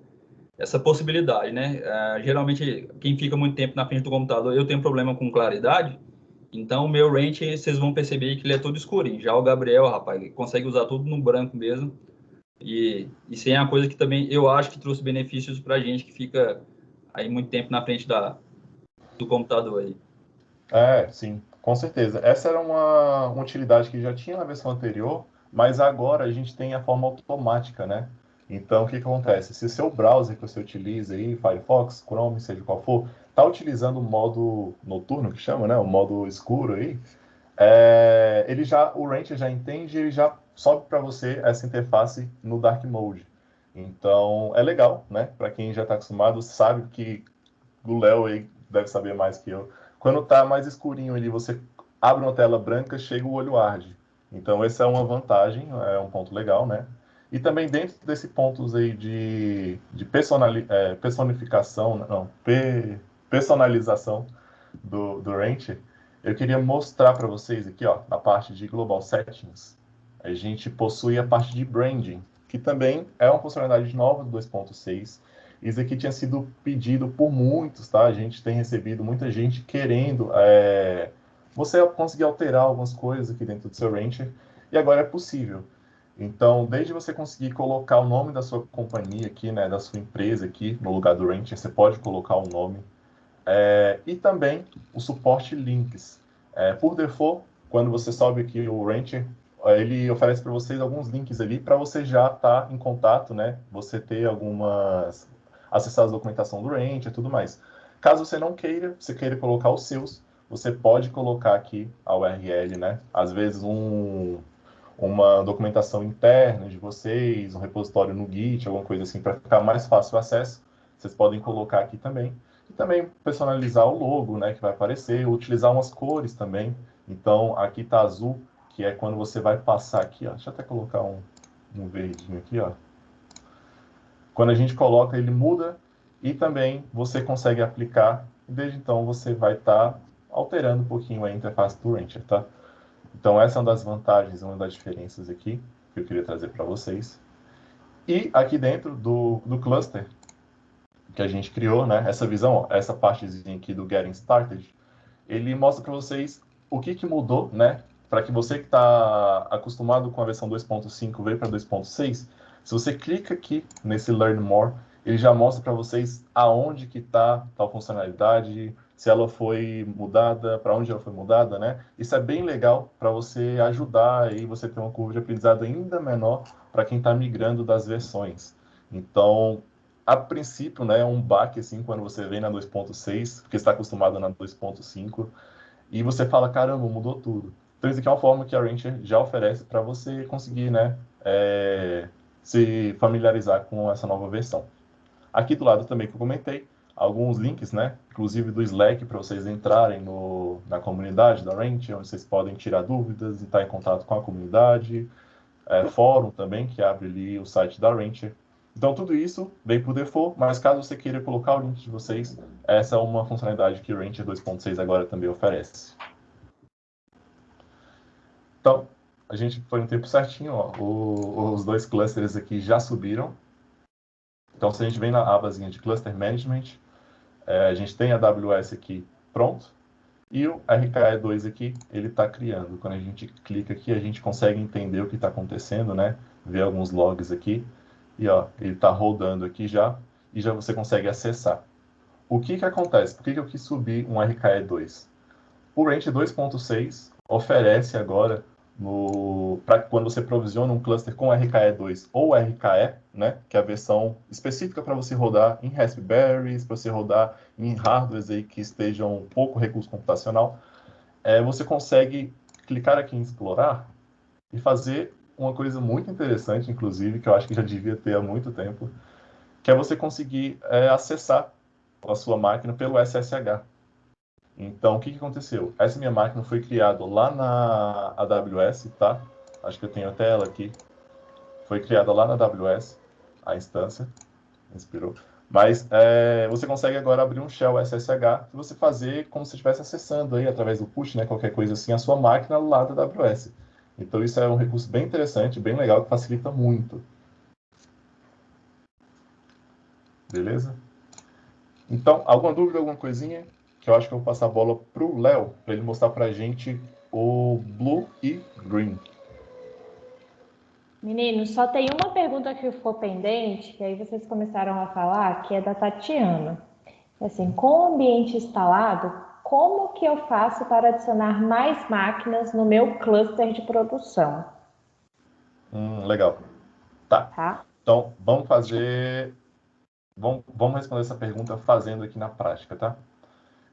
essa possibilidade, né? Geralmente, quem fica muito tempo na frente do computador, eu tenho problema com claridade. Então, o meu Rancher, vocês vão perceber que ele é todo escurinho. Já o Gabriel, rapaz, ele consegue usar tudo no branco mesmo. E isso é uma coisa que também eu acho que trouxe benefícios para a gente que fica aí muito tempo na frente do computador aí. Sim, com certeza. Essa era uma utilidade que já tinha na versão anterior, mas agora a gente tem a forma automática, né? Então, o que acontece? Se o seu browser que você utiliza aí, Firefox, Chrome, seja qual for, está utilizando o modo noturno, que chama, né? O modo escuro aí, o Rancher já entende e ele já sobe para você essa interface no Dark Mode. Então, é legal, né? Para quem já está acostumado, sabe que o Léo aí deve saber mais que eu. Quando está mais escurinho ali, você abre uma tela branca, chega o olho arde. Então, essa é uma vantagem, é um ponto legal, né? E também dentro desse pontos aí de personalização do Rancher, eu queria mostrar para vocês aqui, ó, na parte de Global Settings, a gente possui a parte de Branding, que também é uma funcionalidade nova do 2.6. Isso aqui tinha sido pedido por muitos, tá? A gente tem recebido muita gente querendo você conseguir alterar algumas coisas aqui dentro do seu Rancher, e agora é possível. Então, desde você conseguir colocar o nome da sua companhia aqui, né, da sua empresa aqui, no lugar do Rancher, você pode colocar o nome. E também o suporte links. Por default, quando você sobe aqui o Rancher, ele oferece para vocês alguns links ali para você já estar em contato, né? Você ter acessar a documentação do Rancher e tudo mais. Caso você não queira, você queira colocar os seus, você pode colocar aqui a URL, né? Às vezes uma documentação interna de vocês, um repositório no Git, alguma coisa assim, para ficar mais fácil o acesso. Vocês podem colocar aqui também. E também personalizar o logo, né, que vai aparecer, utilizar umas cores também. Então, aqui está azul, que é quando você vai passar aqui, ó. Deixa eu até colocar um verdinho aqui, ó. Quando a gente coloca, ele muda e também você consegue aplicar. E desde então, você vai estar alterando um pouquinho a interface do Rancher, tá? Então, essa é uma das vantagens, uma das diferenças aqui que eu queria trazer para vocês. E aqui dentro do cluster que a gente criou, né? Essa visão, ó, essa partezinha aqui do Getting Started, ele mostra para vocês o que mudou, né? para que você que está acostumado com a versão 2.5 veio para 2.6, se você clica aqui nesse Learn More, ele já mostra para vocês aonde que está tal funcionalidade, se ela foi mudada, para onde ela foi mudada, né? Isso é bem legal para você ajudar aí você ter uma curva de aprendizado ainda menor para quem está migrando das versões. Então, a princípio, né, é um baque assim quando você vem na 2.6, porque está acostumado na 2.5 e você fala, caramba, mudou tudo. Então, isso aqui é uma forma que a Rancher já oferece para você conseguir, né, se familiarizar com essa nova versão. Aqui do lado também que eu comentei, alguns links, né, inclusive do Slack, para vocês entrarem na comunidade da Rancher, onde vocês podem tirar dúvidas e estar em contato com a comunidade, fórum também, que abre ali o site da Rancher. Então, tudo isso vem por default, mas caso você queira colocar o link de vocês, essa é uma funcionalidade que o Rancher 2.6 agora também oferece. Então, a gente foi no tempo certinho, ó. Os dois clusters aqui já subiram. Então, se a gente vem na abazinha de Cluster Management, a gente tem a AWS aqui pronto, e o RKE2 aqui, ele está criando. Quando a gente clica aqui, a gente consegue entender o que está acontecendo, né? Ver alguns logs aqui, e ó, ele está rodando aqui já, e já você consegue acessar. O que acontece? Por que eu quis subir um RKE2? O Rancher 2.6 oferece agora, para quando você provisiona um cluster com RKE2 ou RKE, né, que é a versão específica para você rodar em Raspberries, para você rodar em hardwares aí que estejam pouco recurso computacional, você consegue clicar aqui em explorar e fazer uma coisa muito interessante, inclusive, que eu acho que já devia ter há muito tempo, que é você conseguir acessar a sua máquina pelo SSH. Então, o que aconteceu? Essa minha máquina foi criada lá na AWS, tá? Acho que eu tenho até ela aqui. Foi criada lá na AWS, a instância, inspirou. Mas você consegue agora abrir um shell SSH e você fazer como se estivesse acessando aí, através do push, né, qualquer coisa assim, a sua máquina lá da AWS. Então, isso é um recurso bem interessante, bem legal, que facilita muito. Beleza? Então, alguma dúvida, alguma coisinha? Que eu acho que eu vou passar a bola para o Léo, para ele mostrar para a gente o Blue e Green. Meninos, só tem uma pergunta que ficou pendente, que aí vocês começaram a falar, que é da Tatiana. Assim, com o ambiente instalado, como que eu faço para adicionar mais máquinas no meu cluster de produção? Legal. Tá. Tá? Então, vamos responder essa pergunta fazendo aqui na prática, tá?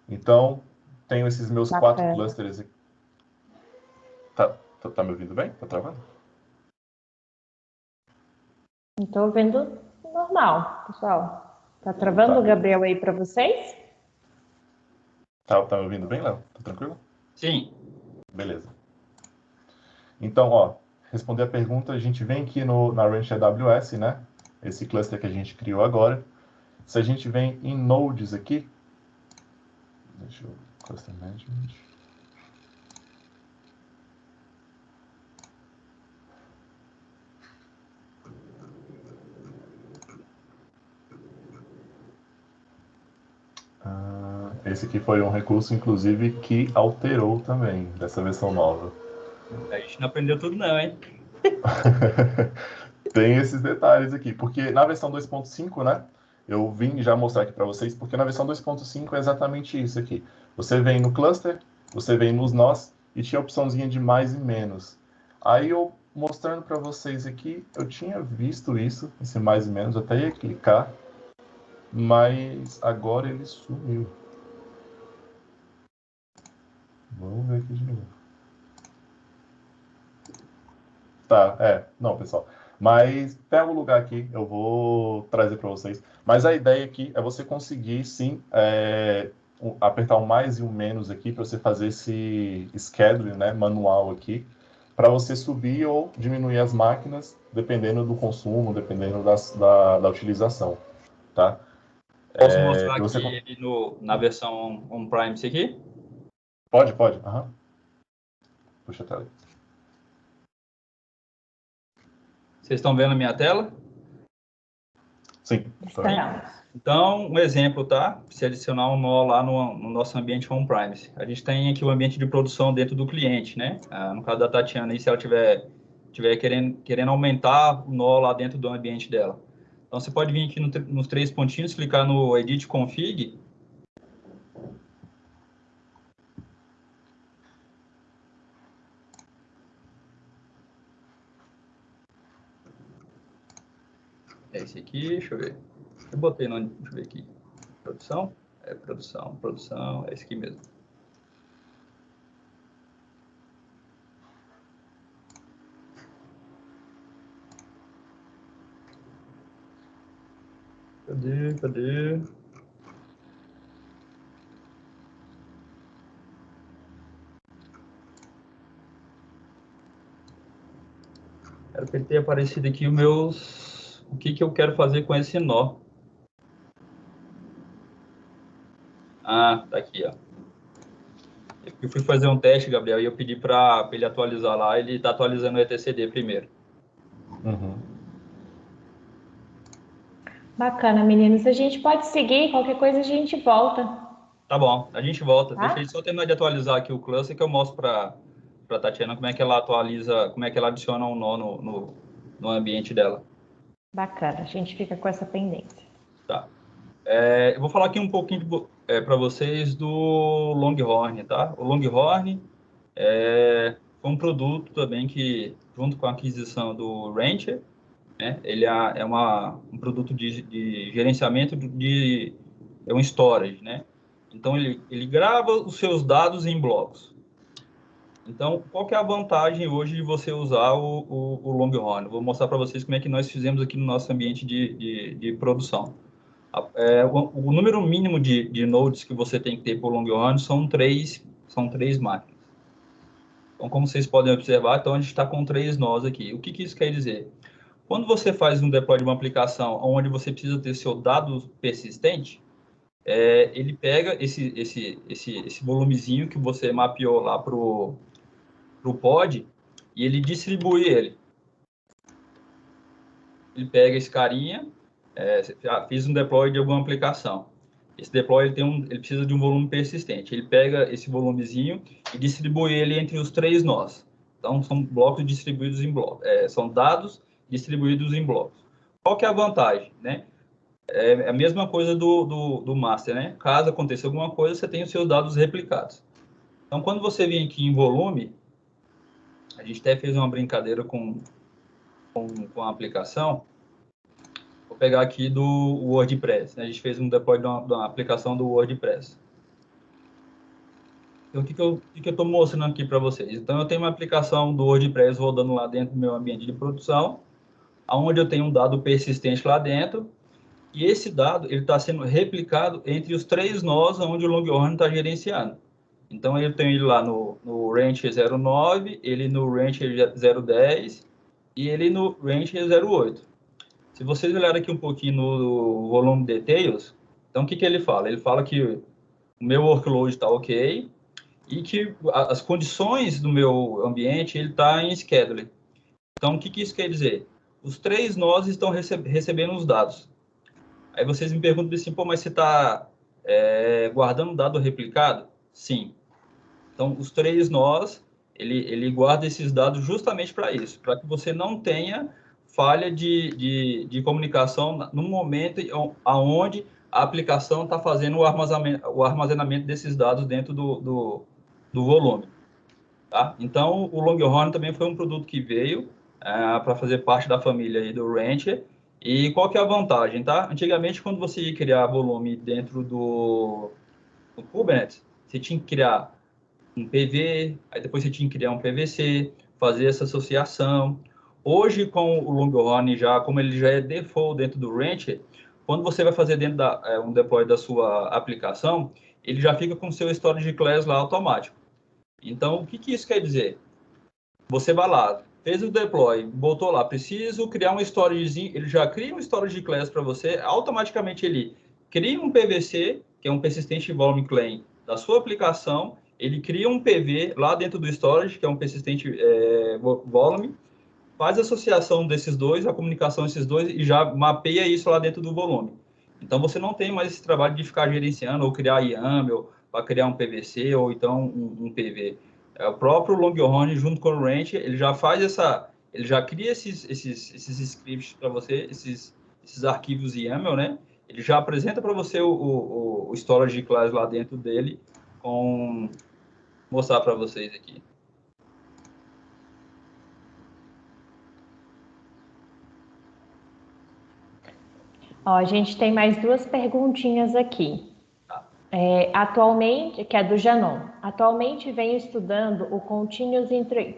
Então, tenho esses meus 4 Bacana. clusters aqui. Tá me ouvindo bem? Tá travando? Não tô vendo normal, pessoal. Tá travando Tá, o Gabriel aí para vocês? tá me ouvindo bem, Léo? Tá tranquilo? Sim. Beleza. Então, ó, responder a pergunta, a gente vem aqui na Ranch AWS, né? Esse cluster que a gente criou agora. Se a gente vem em Nodes aqui, deixa eu... Cluster Management. Esse aqui foi um recurso, inclusive, que alterou também, dessa versão nova. A gente não aprendeu tudo não, hein? Tem esses detalhes aqui, porque na versão 2.5, né? Eu vim já mostrar aqui para vocês, porque na versão 2.5 é exatamente isso aqui. Você vem no cluster, você vem nos nós e tinha a opçãozinha de mais e menos. Aí eu mostrando para vocês aqui, eu tinha visto isso, esse mais e menos, até ia clicar, mas agora ele sumiu. Vamos ver aqui de novo. Tá, não, pessoal. Mas tem algum lugar aqui, eu vou trazer para vocês. Mas a ideia aqui é você conseguir, sim, apertar um mais e um menos aqui para você fazer esse schedule, né, manual aqui, para você subir ou diminuir as máquinas, dependendo do consumo, dependendo da utilização, tá? Posso mostrar Você... aqui ele na versão on-premise aqui? Pode. Uhum. Puxa a tela. Vocês estão vendo a minha tela? Sim. Esperamos. Então, um exemplo, tá? Se adicionar um nó lá no nosso ambiente on-premise. A gente tem aqui o ambiente de produção dentro do cliente, né? No caso da Tatiana, aí, se ela tiver querendo aumentar o nó lá dentro do ambiente dela. Então, você pode vir aqui nos 3 pontinhos, clicar no Edit Config. É esse aqui, deixa eu ver. Eu botei no... Deixa eu ver aqui. Produção? Produção. É esse aqui mesmo. Cadê? Quero que ele tenha aparecido aqui o que eu quero fazer com esse nó. Ah, tá aqui, ó. Eu fui fazer um teste, Gabriel, e eu pedi para ele atualizar lá. Ele está atualizando o etcd primeiro. Uhum. Bacana, meninos. A gente pode seguir, qualquer coisa a gente volta. Tá bom, a gente volta. Tá? Deixa ele só terminar de atualizar aqui o cluster que eu mostro para a Tatiana como é que ela atualiza, como é que ela adiciona um nó no ambiente dela. Bacana, a gente fica com essa pendência. Tá. Eu vou falar aqui um pouquinho para vocês do Longhorn, tá? O Longhorn foi um produto também que, junto com a aquisição do Rancher, né, ele é um produto de gerenciamento é um storage, né? Então, ele grava os seus dados em blocos. Então, qual que é a vantagem hoje de você usar o Longhorn? Vou mostrar para vocês como é que nós fizemos aqui no nosso ambiente de produção. O número mínimo de nodes que você tem que ter por Longhorn são três máquinas. Então, como vocês podem observar, então a gente está com 3 nós aqui. O que isso quer dizer? Quando você faz um deploy de uma aplicação onde você precisa ter seu dado persistente, ele pega esse volumezinho que você mapeou lá para o pod e ele distribui ele. Ele pega esse carinha, fiz um deploy de alguma aplicação. Esse deploy ele precisa de um volume persistente. Ele pega esse volumezinho e distribui ele entre os 3 nós. Então, são blocos distribuídos em blocos. São dados distribuídos em blocos. Qual que é a vantagem, né? É a mesma coisa do master, né? Caso aconteça alguma coisa, você tem os seus dados replicados. Então, quando você vem aqui em volume, a gente até fez uma brincadeira com a aplicação. Vou pegar aqui do WordPress, né? A gente fez um deploy de uma aplicação do WordPress. Então, o que eu estou mostrando aqui para vocês? Então, eu tenho uma aplicação do WordPress rodando lá dentro do meu ambiente de produção, onde eu tenho um dado persistente lá dentro, e esse dado ele está sendo replicado entre os 3 nós onde o Longhorn está gerenciando. Então, eu tenho ele lá no Rancher 09, ele no Rancher 010 e ele no Rancher 08. Se vocês olharem aqui um pouquinho no volume details, então o que ele fala? Ele fala que o meu workload está ok e que as condições do meu ambiente ele está em scheduling. Então, o que isso quer dizer? Os 3 nós estão recebendo os dados. Aí vocês me perguntam assim, pô, mas você está guardando dado replicado? Sim. Então, os 3 nós, ele guarda esses dados justamente para isso, para que você não tenha falha de comunicação no momento onde a aplicação está fazendo o armazenamento desses dados dentro do volume. Tá? Então, o Longhorn também foi um produto que veio para fazer parte da família aí do Rancher. E qual que é a vantagem, tá? Antigamente, quando você ia criar volume dentro do Kubernetes, você tinha que criar um PV, aí depois você tinha que criar um PVC, fazer essa associação. Hoje, com o Longhorn, como ele já é default dentro do Rancher, quando você vai fazer dentro um deploy da sua aplicação, ele já fica com o seu storage class lá automático. Então, o que isso quer dizer? Você vai lá, fez o deploy, botou lá, preciso criar um storagezinho, ele já cria um storage class para você, automaticamente ele cria um PVC, que é um Persistent Volume Claim, da sua aplicação, ele cria um PV lá dentro do storage, que é um Persistent Volume, faz a associação desses dois, a comunicação desses dois, e já mapeia isso lá dentro do volume. Então, você não tem mais esse trabalho de ficar gerenciando ou criar YAML para criar um PVC ou então um PV. O próprio Longhorn, junto com o Ranch, ele já faz ele já cria esses scripts para você, esses arquivos YAML, né? Ele já apresenta para você o storage class lá dentro dele, vou mostrar para vocês aqui. Ó, a gente tem mais 2 perguntinhas aqui. Atualmente, que é do Janon. Atualmente venho estudando o Continuous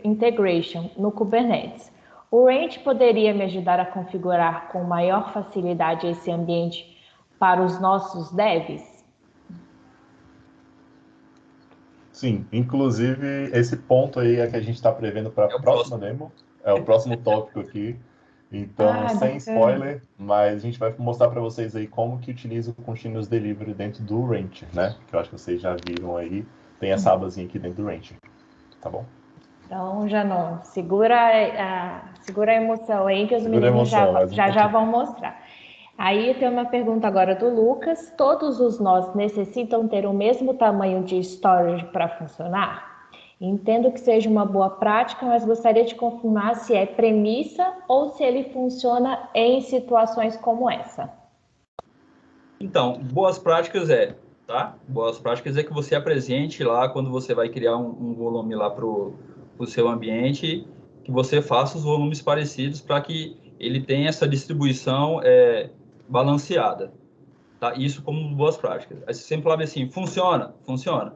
Integration no Kubernetes. O Ranch poderia me ajudar a configurar com maior facilidade esse ambiente para os nossos devs? Sim, inclusive esse ponto aí é que a gente está prevendo para a próxima demo, é o próximo tópico aqui. Então, sem spoiler, mas a gente vai mostrar para vocês aí como que utiliza o Continuous Delivery dentro do Rancher, né? Que eu acho que vocês já viram aí, tem essa abazinha aqui dentro do Rancher, tá bom? Então, Janon, segura a emoção aí que os meninos já vão mostrar. Aí tem uma pergunta agora do Lucas. Todos os nós necessitam ter o mesmo tamanho de storage para funcionar? Entendo que seja uma boa prática, mas gostaria de confirmar se é premissa ou se ele funciona em situações como essa. Então, boas práticas tá? Boas práticas é que você apresente lá, quando você vai criar um volume lá para o seu ambiente, que você faça os volumes parecidos para que ele tenha essa distribuição balanceada. Tá? Isso como boas práticas. Aí você sempre fala assim, funciona? Funciona.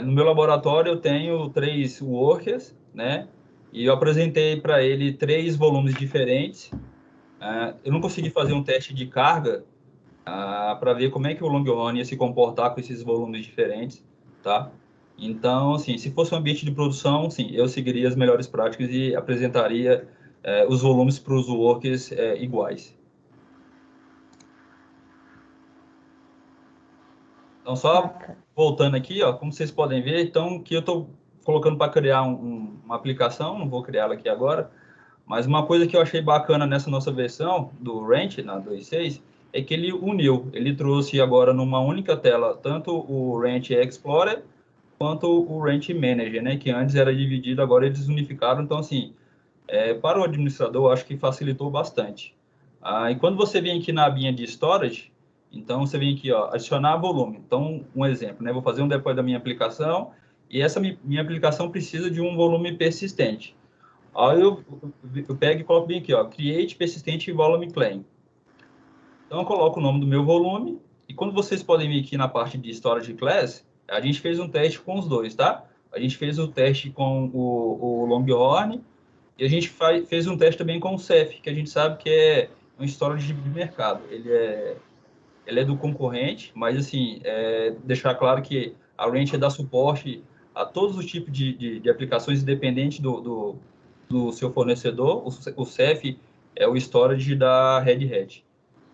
No meu laboratório eu tenho 3 workers, né? E eu apresentei para ele 3 volumes diferentes. Eu não consegui fazer um teste de carga para ver como é que o Longhorn ia se comportar com esses volumes diferentes, tá? Então, assim, se fosse um ambiente de produção, sim, eu seguiria as melhores práticas e apresentaria os volumes para os workers iguais. Então, só voltando aqui, ó, como vocês podem ver, então, que eu estou colocando para criar uma aplicação, não vou criá-la aqui agora, mas uma coisa que eu achei bacana nessa nossa versão do Ranch, na 2.6, é que ele trouxe agora numa única tela, tanto o Ranch Explorer, quanto o Ranch Manager, né, que antes era dividido, agora eles unificaram, então, assim, para o administrador, eu acho que facilitou bastante. E quando você vem aqui na abinha de Storage, então, você vem aqui, ó, adicionar volume. Então, um exemplo, né? Vou fazer um deploy da minha aplicação e essa minha aplicação precisa de um volume persistente. Aí eu pego e coloco bem aqui, ó, Create Persistent Volume Claim. Então, eu coloco o nome do meu volume e quando vocês podem vir aqui na parte de Storage Class, a gente fez um teste com os dois, tá? A gente fez o teste com o Longhorn e a gente fez um teste também com o Ceph, que a gente sabe que é um storage de mercado. Ele é do concorrente, mas assim, deixar claro que a Ranch dá suporte a todos os tipos de aplicações, independente do seu fornecedor. O Ceph é o storage da Red Hat.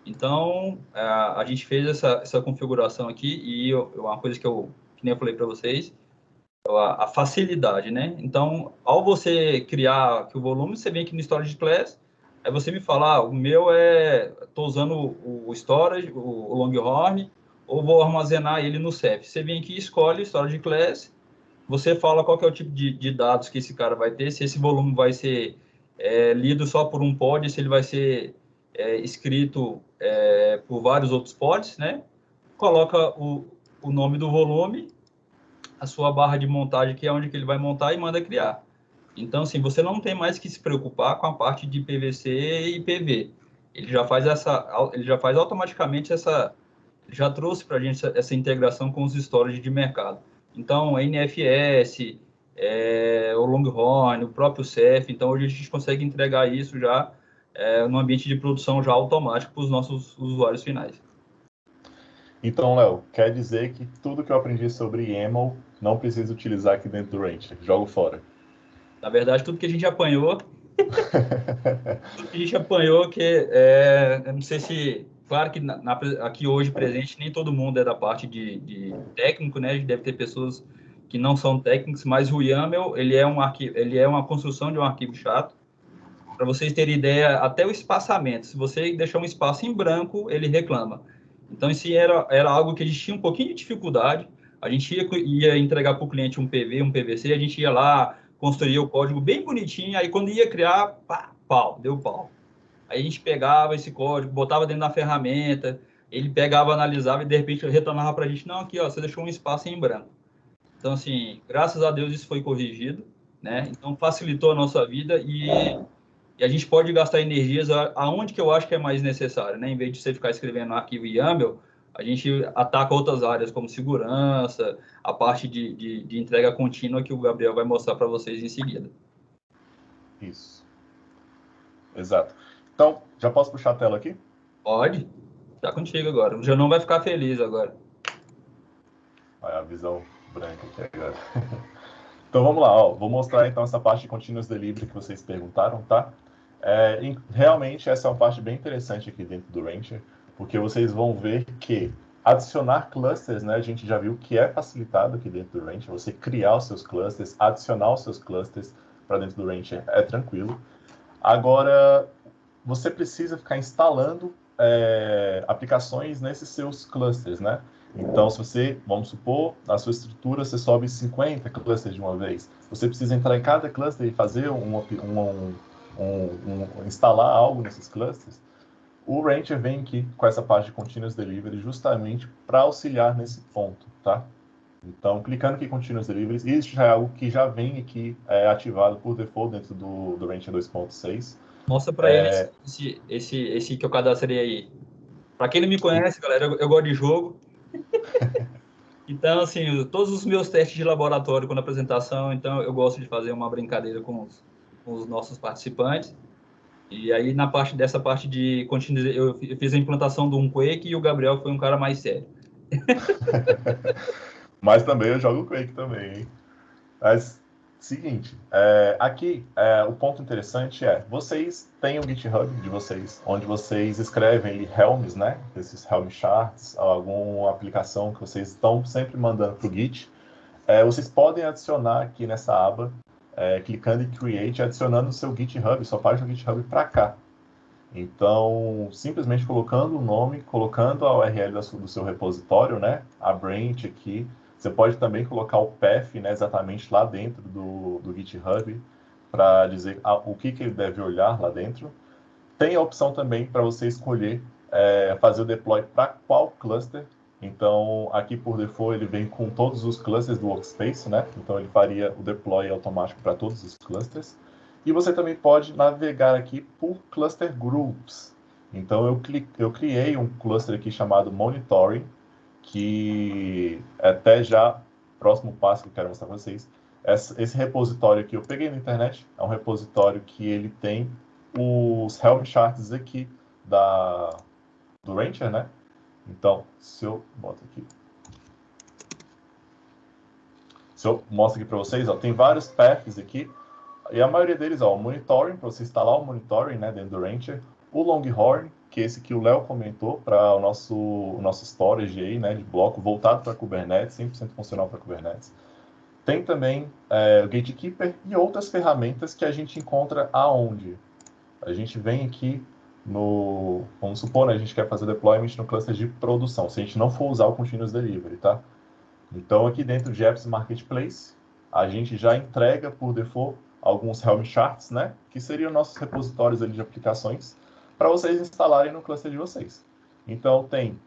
Então, a gente fez essa configuração aqui e uma coisa que nem eu falei para vocês, a facilidade, né? Então, ao você criar aqui o volume, você vem aqui no Storage Class, aí você me fala, o meu estou usando o Storage, o Longhorn, ou vou armazenar ele no Ceph. Você vem aqui, escolhe o Storage Class, você fala qual que é o tipo de dados que esse cara vai ter, se esse volume vai ser lido só por um pod, se ele vai ser escrito por vários outros pods, né? Coloca o nome do volume, a sua barra de montagem, que é onde que ele vai montar, e manda criar. Então, assim, você não tem mais que se preocupar com a parte de PVC e PV. Ele já faz automaticamente já trouxe para a gente essa integração com os storage de mercado. Então, a NFS, o Longhorn, o próprio Ceph, então hoje a gente consegue entregar isso já no ambiente de produção já automático para os nossos usuários finais. Então, Léo, quer dizer que tudo que eu aprendi sobre YAML não preciso utilizar aqui dentro do Rancher, jogo fora. Na verdade, tudo que a gente apanhou, eu não sei se, claro que aqui hoje presente, nem todo mundo é da parte de técnico, né? A gente deve ter pessoas que não são técnicos, mas o YAML, ele é uma construção de um arquivo chato, Para vocês terem ideia, até o espaçamento. Se você deixar um espaço em branco, ele reclama. Então, isso era algo que a gente tinha um pouquinho de dificuldade. A gente ia entregar para o cliente um PV, um PVC, a gente ia lá, construía o código bem bonitinho, aí quando ia criar, pá, pau, deu pau. Aí a gente pegava esse código, botava dentro da ferramenta, ele pegava, analisava e de repente retornava para a gente, não, aqui, ó, você deixou um espaço em branco. Então, assim, graças a Deus isso foi corrigido, né? Então, facilitou a nossa vida e a gente pode gastar energias aonde que eu acho que é mais necessário, né? Em vez de você ficar escrevendo no arquivo YAML, a gente ataca outras áreas, como segurança, a parte de entrega contínua que o Gabriel vai mostrar para vocês em seguida. Isso. Exato. Então, já posso puxar a tela aqui? Pode. Tá contigo agora. O Janão vai ficar feliz agora. Olha a visão branca aqui agora. Então vamos lá, ó. Vou mostrar então essa parte de Continuous Delivery que vocês perguntaram, tá? Realmente essa é uma parte bem interessante aqui dentro do Rancher, porque vocês vão ver que adicionar clusters, né? A gente já viu que é facilitado aqui dentro do Rancher. Você criar os seus clusters, adicionar os seus clusters para dentro do Rancher é tranquilo. Agora, você precisa ficar instalando aplicações nesses seus clusters, né? Então, se você, vamos supor, na sua estrutura você sobe 50 clusters de uma vez, você precisa entrar em cada cluster e fazer instalar algo nesses clusters. O Rancher vem aqui com essa parte de Continuous Delivery justamente para auxiliar nesse ponto, tá? Então, clicando aqui em Continuous Delivery, isso já é algo que já vem aqui ativado por default dentro do Rancher 2.6. Mostra para eles esse que eu cadastrei aí. Para quem não me conhece, galera, eu gosto de jogo. Então, assim, todos os meus testes de laboratório quando apresentação, então eu gosto de fazer uma brincadeira com os nossos participantes. E aí, dessa parte de continuous, eu fiz a implantação do Quake e o Gabriel foi um cara mais sério. Mas também eu jogo Quake também, hein? Mas, seguinte, aqui o ponto interessante vocês têm o GitHub de vocês, onde vocês escrevem Helms, né? Esses Helm charts, alguma aplicação que vocês estão sempre mandando para o Git. Vocês podem adicionar aqui nessa aba, clicando em Create, adicionando o seu GitHub, sua página do GitHub para cá. Então, simplesmente colocando o nome, colocando a URL do seu repositório, né? A branch aqui. Você pode também colocar o path, né, exatamente lá dentro do GitHub, para dizer o que ele deve olhar lá dentro. Tem a opção também para você escolher fazer o deploy para qual cluster. Então, aqui por default, ele vem com todos os clusters do Workspace, né? Então, ele faria o deploy automático para todos os clusters. E você também pode navegar aqui por cluster groups. Então, eu criei um cluster aqui chamado Monitoring, que até já, próximo passo que eu quero mostrar para vocês, esse repositório aqui eu peguei na internet, é um repositório que ele tem os Helm charts aqui do Rancher, né? Então, se eu boto aqui, se eu mostro aqui para vocês, ó, tem vários paths aqui, e a maioria deles, ó, o monitoring, para você instalar o monitoring, né, dentro do Rancher, o Longhorn, que é esse que o Léo comentou, para o nosso storage aí, né, de bloco, voltado para Kubernetes, 100% funcional para Kubernetes. Tem também o Gatekeeper e outras ferramentas que a gente encontra aonde? A gente vem aqui vamos supor, né, a gente quer fazer deployment no cluster de produção, se a gente não for usar o Continuous Delivery, tá? Então, aqui dentro de Apps Marketplace, a gente já entrega por default alguns Helm charts, né? Que seriam nossos repositórios ali de aplicações, para vocês instalarem no cluster de vocês. Então, tem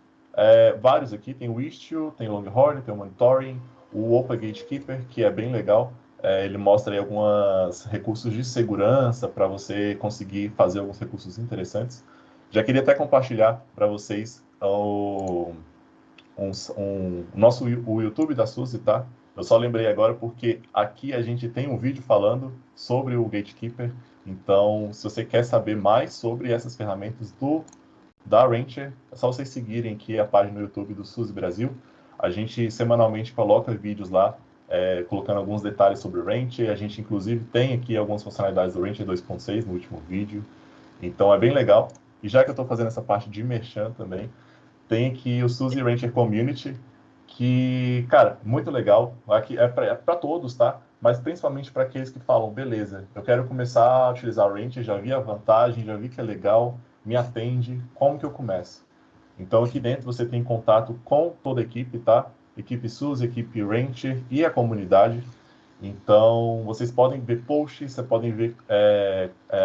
vários aqui, tem o Istio, tem o Longhorn, tem o Monitoring, o Open Gatekeeper, que é bem legal. Ele mostra aí alguns recursos de segurança para você conseguir fazer alguns recursos interessantes. Já queria até compartilhar para vocês o YouTube da Suzy, tá? Eu só lembrei agora porque aqui a gente tem um vídeo falando sobre o Gatekeeper. Então, se você quer saber mais sobre essas ferramentas da Rancher, é só vocês seguirem aqui a página no YouTube do Suzy Brasil. A gente semanalmente coloca vídeos lá, colocando alguns detalhes sobre o Rancher. A gente, inclusive, tem aqui algumas funcionalidades do Rancher 2.6 no último vídeo. Então, é bem legal. E já que eu estou fazendo essa parte de merchan também, tem aqui o Suzy Rancher Community, que, cara, muito legal. Aqui é para todos, tá? mas principalmente para aqueles que falam, beleza, eu quero começar a utilizar o Rancher, já vi a vantagem, já vi que é legal, me atende, como que eu começo? Então, aqui dentro você tem contato com toda a equipe, tá? Equipe SUS, equipe Rancher e a comunidade. Então, vocês podem ver posts, vocês podem ver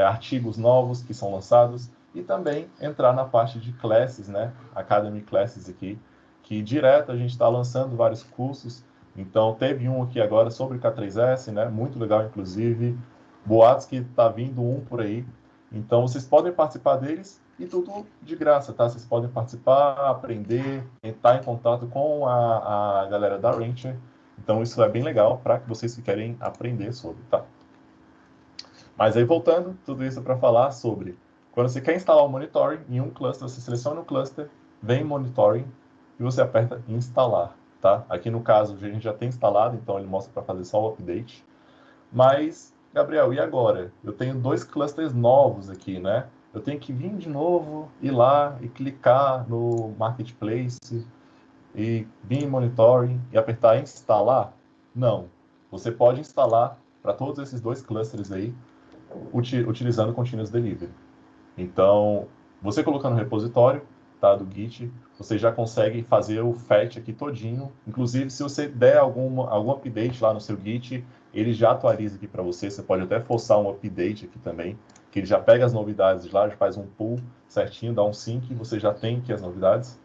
artigos novos que são lançados e também entrar na parte de classes, né? Academy Classes aqui, que direto a gente está lançando vários cursos. Então, teve um aqui agora sobre K3S, né? Muito legal, inclusive. Boatos que está vindo um por aí. Então, vocês podem participar deles e tudo de graça, tá? Vocês podem participar, aprender, entrar em contato com a galera da Rancher. Então, isso é bem legal para vocês que querem aprender sobre, tá? Mas aí, voltando, tudo isso para falar sobre quando você quer instalar o monitoring em um cluster, você seleciona o cluster, vem monitoring e você aperta instalar, tá? Aqui no caso, a gente já tem instalado, então ele mostra para fazer só o update. Mas, Gabriel, e agora? Eu tenho 2 clusters novos aqui, né? Eu tenho que vir de novo, ir lá e clicar no Marketplace e vir em Monitoring e apertar instalar? Não. Você pode instalar para todos esses 2 clusters aí, utilizando o Continuous Delivery. Então, você colocando no repositório, tá, do Git, você já consegue fazer o fetch aqui todinho. Inclusive, se você der algum update lá no seu Git, ele já atualiza aqui para você. Você pode até forçar um update aqui também, que ele já pega as novidades de lá, já faz um pull certinho, dá um sync, e você já tem aqui as novidades.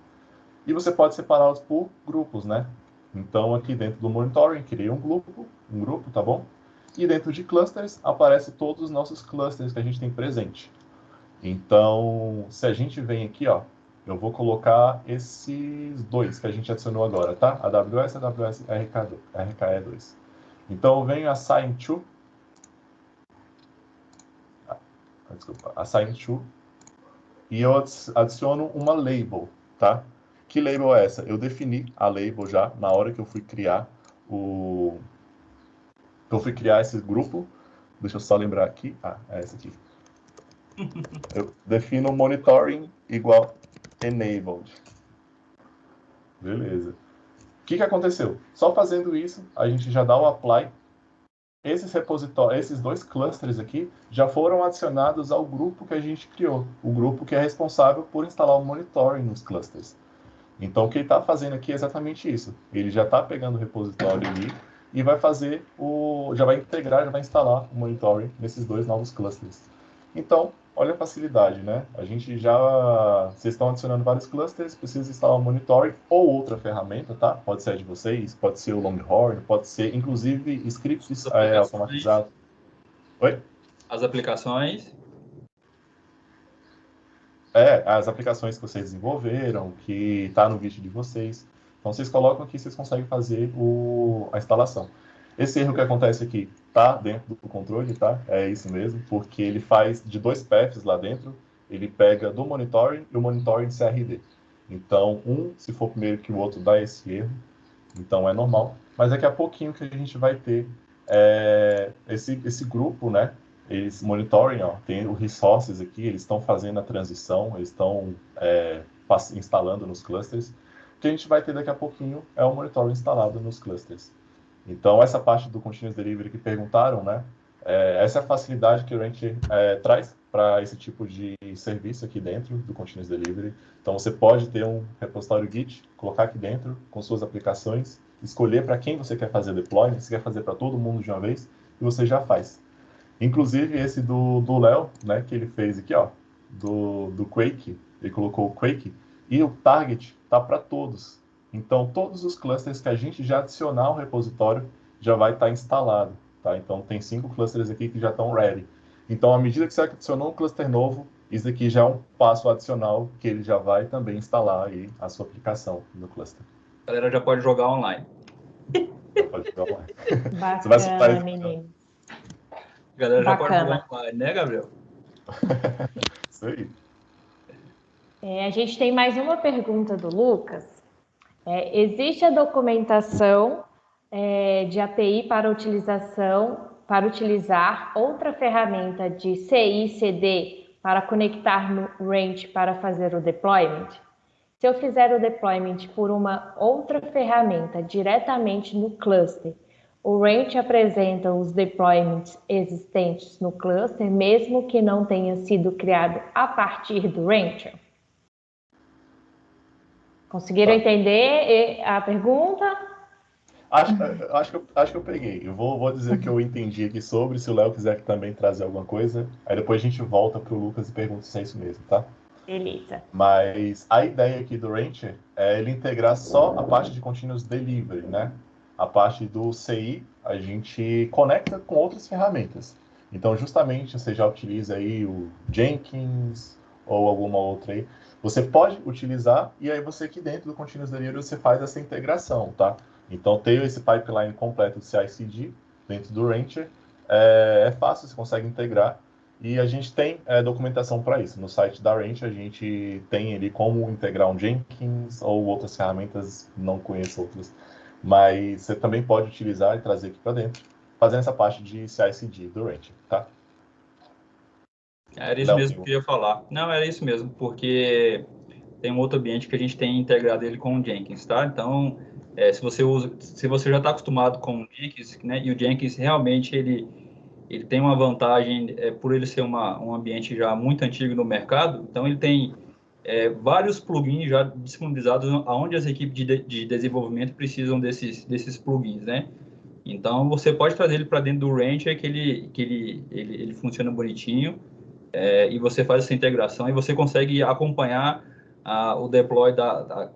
E você pode separá-los por grupos, né? Então, aqui dentro do monitoring, criei um grupo, tá bom? E dentro de clusters, aparece todos os nossos clusters que a gente tem presente. Então, se a gente vem aqui, ó, eu vou colocar esses 2 que a gente adicionou agora, tá? AWS, AWS RKE2. Então, eu venho assign to, assign to, e eu adiciono uma label, tá? Que label é essa? Eu defini a label já na hora que eu fui criar esse grupo. Deixa eu só lembrar aqui. É essa aqui. Eu defino monitoring igual enabled. Beleza. O que aconteceu? Só fazendo isso, a gente já dá o apply. Esses repositórios, esses 2 clusters aqui, já foram adicionados ao grupo que a gente criou. O grupo que é responsável por instalar o monitoring nos clusters. Então, o que ele está fazendo aqui é exatamente isso. Ele já está pegando o repositório ali e vai fazer já vai integrar, já vai instalar o monitoring nesses 2 novos clusters. Então, olha a facilidade, né? Vocês estão adicionando vários clusters, precisa instalar o monitoring ou outra ferramenta, tá? Pode ser a de vocês, pode ser o Longhorn, pode ser, inclusive, scripts automatizados. Oi? As aplicações. As aplicações que vocês desenvolveram, que está no Git de vocês. Então, vocês colocam aqui, vocês conseguem fazer a instalação. Esse erro que acontece aqui está dentro do controle, tá? É isso mesmo, porque ele faz de 2 paths lá dentro, ele pega do monitoring e o monitoring de CRD. Então, se for primeiro que o outro, dá esse erro. Então, é normal. Mas daqui a pouquinho que a gente vai ter esse grupo, né? Eles monitoring, ó, tem o resources aqui, eles estão fazendo a transição, eles estão instalando nos clusters. O que a gente vai ter daqui a pouquinho é o monitoring instalado nos clusters. Então, essa parte do Continuous Delivery que perguntaram, né? Essa é a facilidade que o Rancher traz para esse tipo de serviço aqui dentro do Continuous Delivery. Então, você pode ter um repositório Git, colocar aqui dentro com suas aplicações, escolher para quem você quer fazer deployment, se quer fazer para todo mundo de uma vez, e você já faz. Inclusive, esse do Léo, né, que ele fez aqui, ó, do Quake, ele colocou o Quake, e o target tá para todos. Então, todos os clusters que a gente já adicionar ao repositório já vai estar instalado, tá? Então, tem 5 clusters aqui que já estão ready. Então, à medida que você adicionou um cluster novo, isso aqui já é um passo adicional que ele já vai também instalar aí a sua aplicação no cluster. A galera já pode jogar online. Pode jogar online. Bacana, Você vai soltar isso, menino. A galera já pode Bacana. jogar online, né, Gabriel? Isso aí. A gente tem mais uma pergunta do Lucas. Existe a documentação de API para utilizar outra ferramenta de CI/CD para conectar no Ranch para fazer o deployment? Se eu fizer o deployment por uma outra ferramenta diretamente no cluster, O Ranch apresenta os deployments existentes no cluster, mesmo que não tenha sido criado a partir do Rancher. Conseguiram entender a pergunta? Acho que eu peguei. Eu vou dizer que eu entendi aqui sobre. Se o Léo quiser também trazer alguma coisa, aí depois a gente volta para o Lucas e pergunta se é isso mesmo, tá? Beleza. Mas a ideia aqui do Rancher é ele integrar só a parte de Continuous Delivery, né? A parte do CI a gente conecta com outras ferramentas. Então, justamente, você já utiliza aí o Jenkins ou alguma outra aí. Você pode utilizar e aí você aqui dentro do Continuous Delivery você faz essa integração, tá? Então, ter esse pipeline completo de CI/CD dentro do Rancher é fácil, você consegue integrar. E a gente tem documentação para isso. No site da Rancher a gente tem ali como integrar um Jenkins ou outras ferramentas, não conheço outras. Mas você também pode utilizar e trazer aqui para dentro, fazendo essa parte de CI/CD do Rancher, tá? Era isso Léo, mesmo que eu ia falar. Não, era isso mesmo, porque tem um outro ambiente que a gente tem integrado ele com o Jenkins, tá? Então, se você já está acostumado com o Jenkins, né? E o Jenkins realmente ele tem uma vantagem por ele ser um ambiente já muito antigo no mercado. Então, ele tem vários plugins já disponibilizados aonde as equipes de desenvolvimento precisam desses plugins, né? Então, você pode trazer ele para dentro do Rancher, ele funciona bonitinho. E você faz essa integração e você consegue acompanhar o deploy,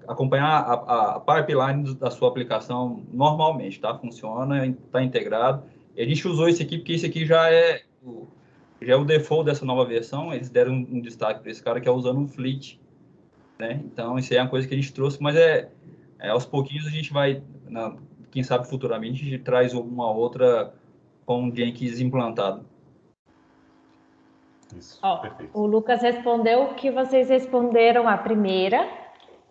acompanhar a pipeline da sua aplicação normalmente, tá? Funciona, está integrado. E a gente usou esse aqui porque esse aqui já é o default dessa nova versão. Eles deram um destaque para esse cara que é usando um Fleet, né? Então, isso aí é uma coisa que a gente trouxe, mas aos pouquinhos a gente vai, quem sabe futuramente, a gente traz uma outra com o Jenkins implantado. isso, Ó, perfeito. o Lucas respondeu que vocês responderam a primeira,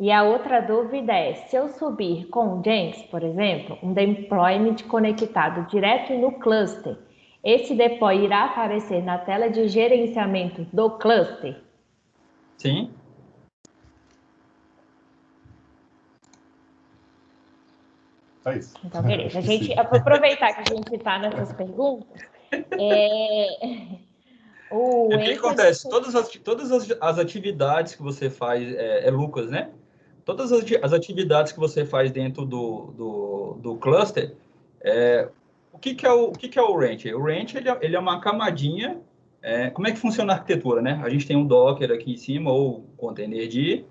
e a outra dúvida é: se eu subir com o Jenkins, por exemplo, um deployment conectado direto no cluster, esse deploy irá aparecer na tela de gerenciamento do cluster? Sim. É isso. Então, beleza. Acho que sim. Vou aproveitar que a gente está nessas perguntas. O O que Anchor acontece? Todas as atividades que você faz, Lucas, né? Todas as atividades que você faz dentro do cluster, o que é o Rancher? O Rancher ele é uma camadinha. Como é que funciona a arquitetura, né? A gente tem um Docker aqui em cima, ou containerd.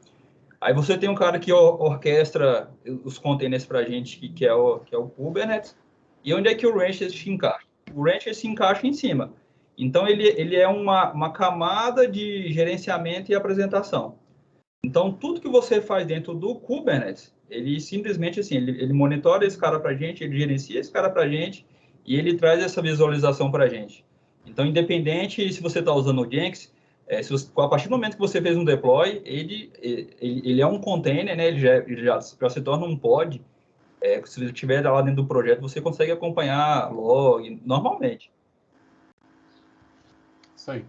Aí você tem um cara que orquestra os containers para a gente, que é o Kubernetes. E onde é que o Rancher se encaixa? O Rancher se encaixa em cima. Então, ele é uma camada de gerenciamento e apresentação. Então, tudo que você faz dentro do Kubernetes, ele simplesmente, assim, ele monitora esse cara para a gente, ele gerencia esse cara para a gente e ele traz essa visualização para a gente. Então, independente se você está usando o Jenkins, a partir do momento que você fez um deploy, ele é um container, né? Ele já se torna um pod. Se ele estiver lá dentro do projeto, você consegue acompanhar log normalmente. Isso aí.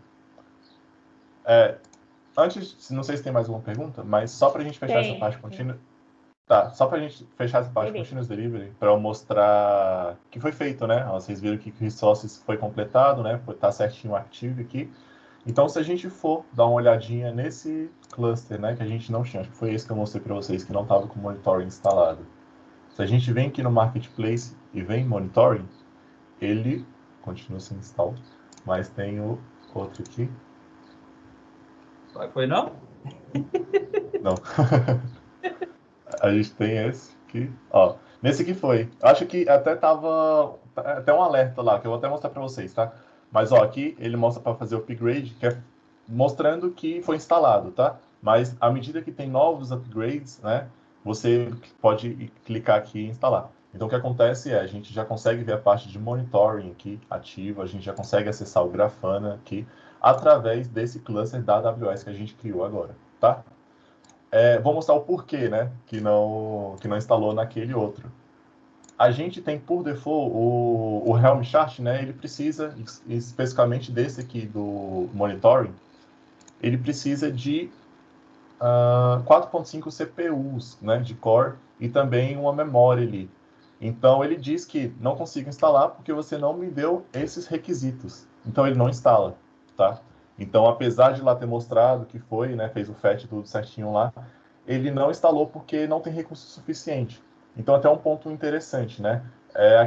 Antes, não sei se tem mais alguma pergunta, mas só para a gente fechar essa parte contínua. Tá, só para a gente fechar essa parte Continuous Delivery, para eu mostrar que foi feito, né? Vocês viram que o Resources foi completado, né? Tá certinho ativo aqui. Então, se a gente for dar uma olhadinha nesse cluster, né? Que a gente não tinha, acho que foi esse que eu mostrei para vocês, que não estava com o monitoring instalado. Se a gente vem aqui no Marketplace e vem Monitoring, ele continua sem install, mas tem o outro aqui. Foi não? Não. A gente tem esse aqui, ó. Nesse aqui foi. Acho que até tava até um alerta lá, que eu vou até mostrar para vocês, tá? Mas ó, aqui ele mostra para fazer o upgrade, que é mostrando que foi instalado, tá? Mas à medida que tem novos upgrades, né, você pode clicar aqui e instalar. Então o que acontece é, a gente já consegue ver a parte de monitoring aqui ativa, a gente já consegue acessar o Grafana aqui através desse cluster da AWS que a gente criou agora, tá? Vou mostrar o porquê, né, que não instalou naquele outro. A gente tem por default o Helm chart, né, ele precisa, especificamente desse aqui do monitoring, ele precisa de 4.5 CPUs, né, de core e também uma memória ali. Então, ele diz que não consigo instalar porque você não me deu esses requisitos. Então, ele não instala, tá? Então, apesar de lá ter mostrado que foi, né, fez o fetch tudo certinho lá, ele não instalou porque não tem recurso suficiente. Então, até um ponto interessante, né?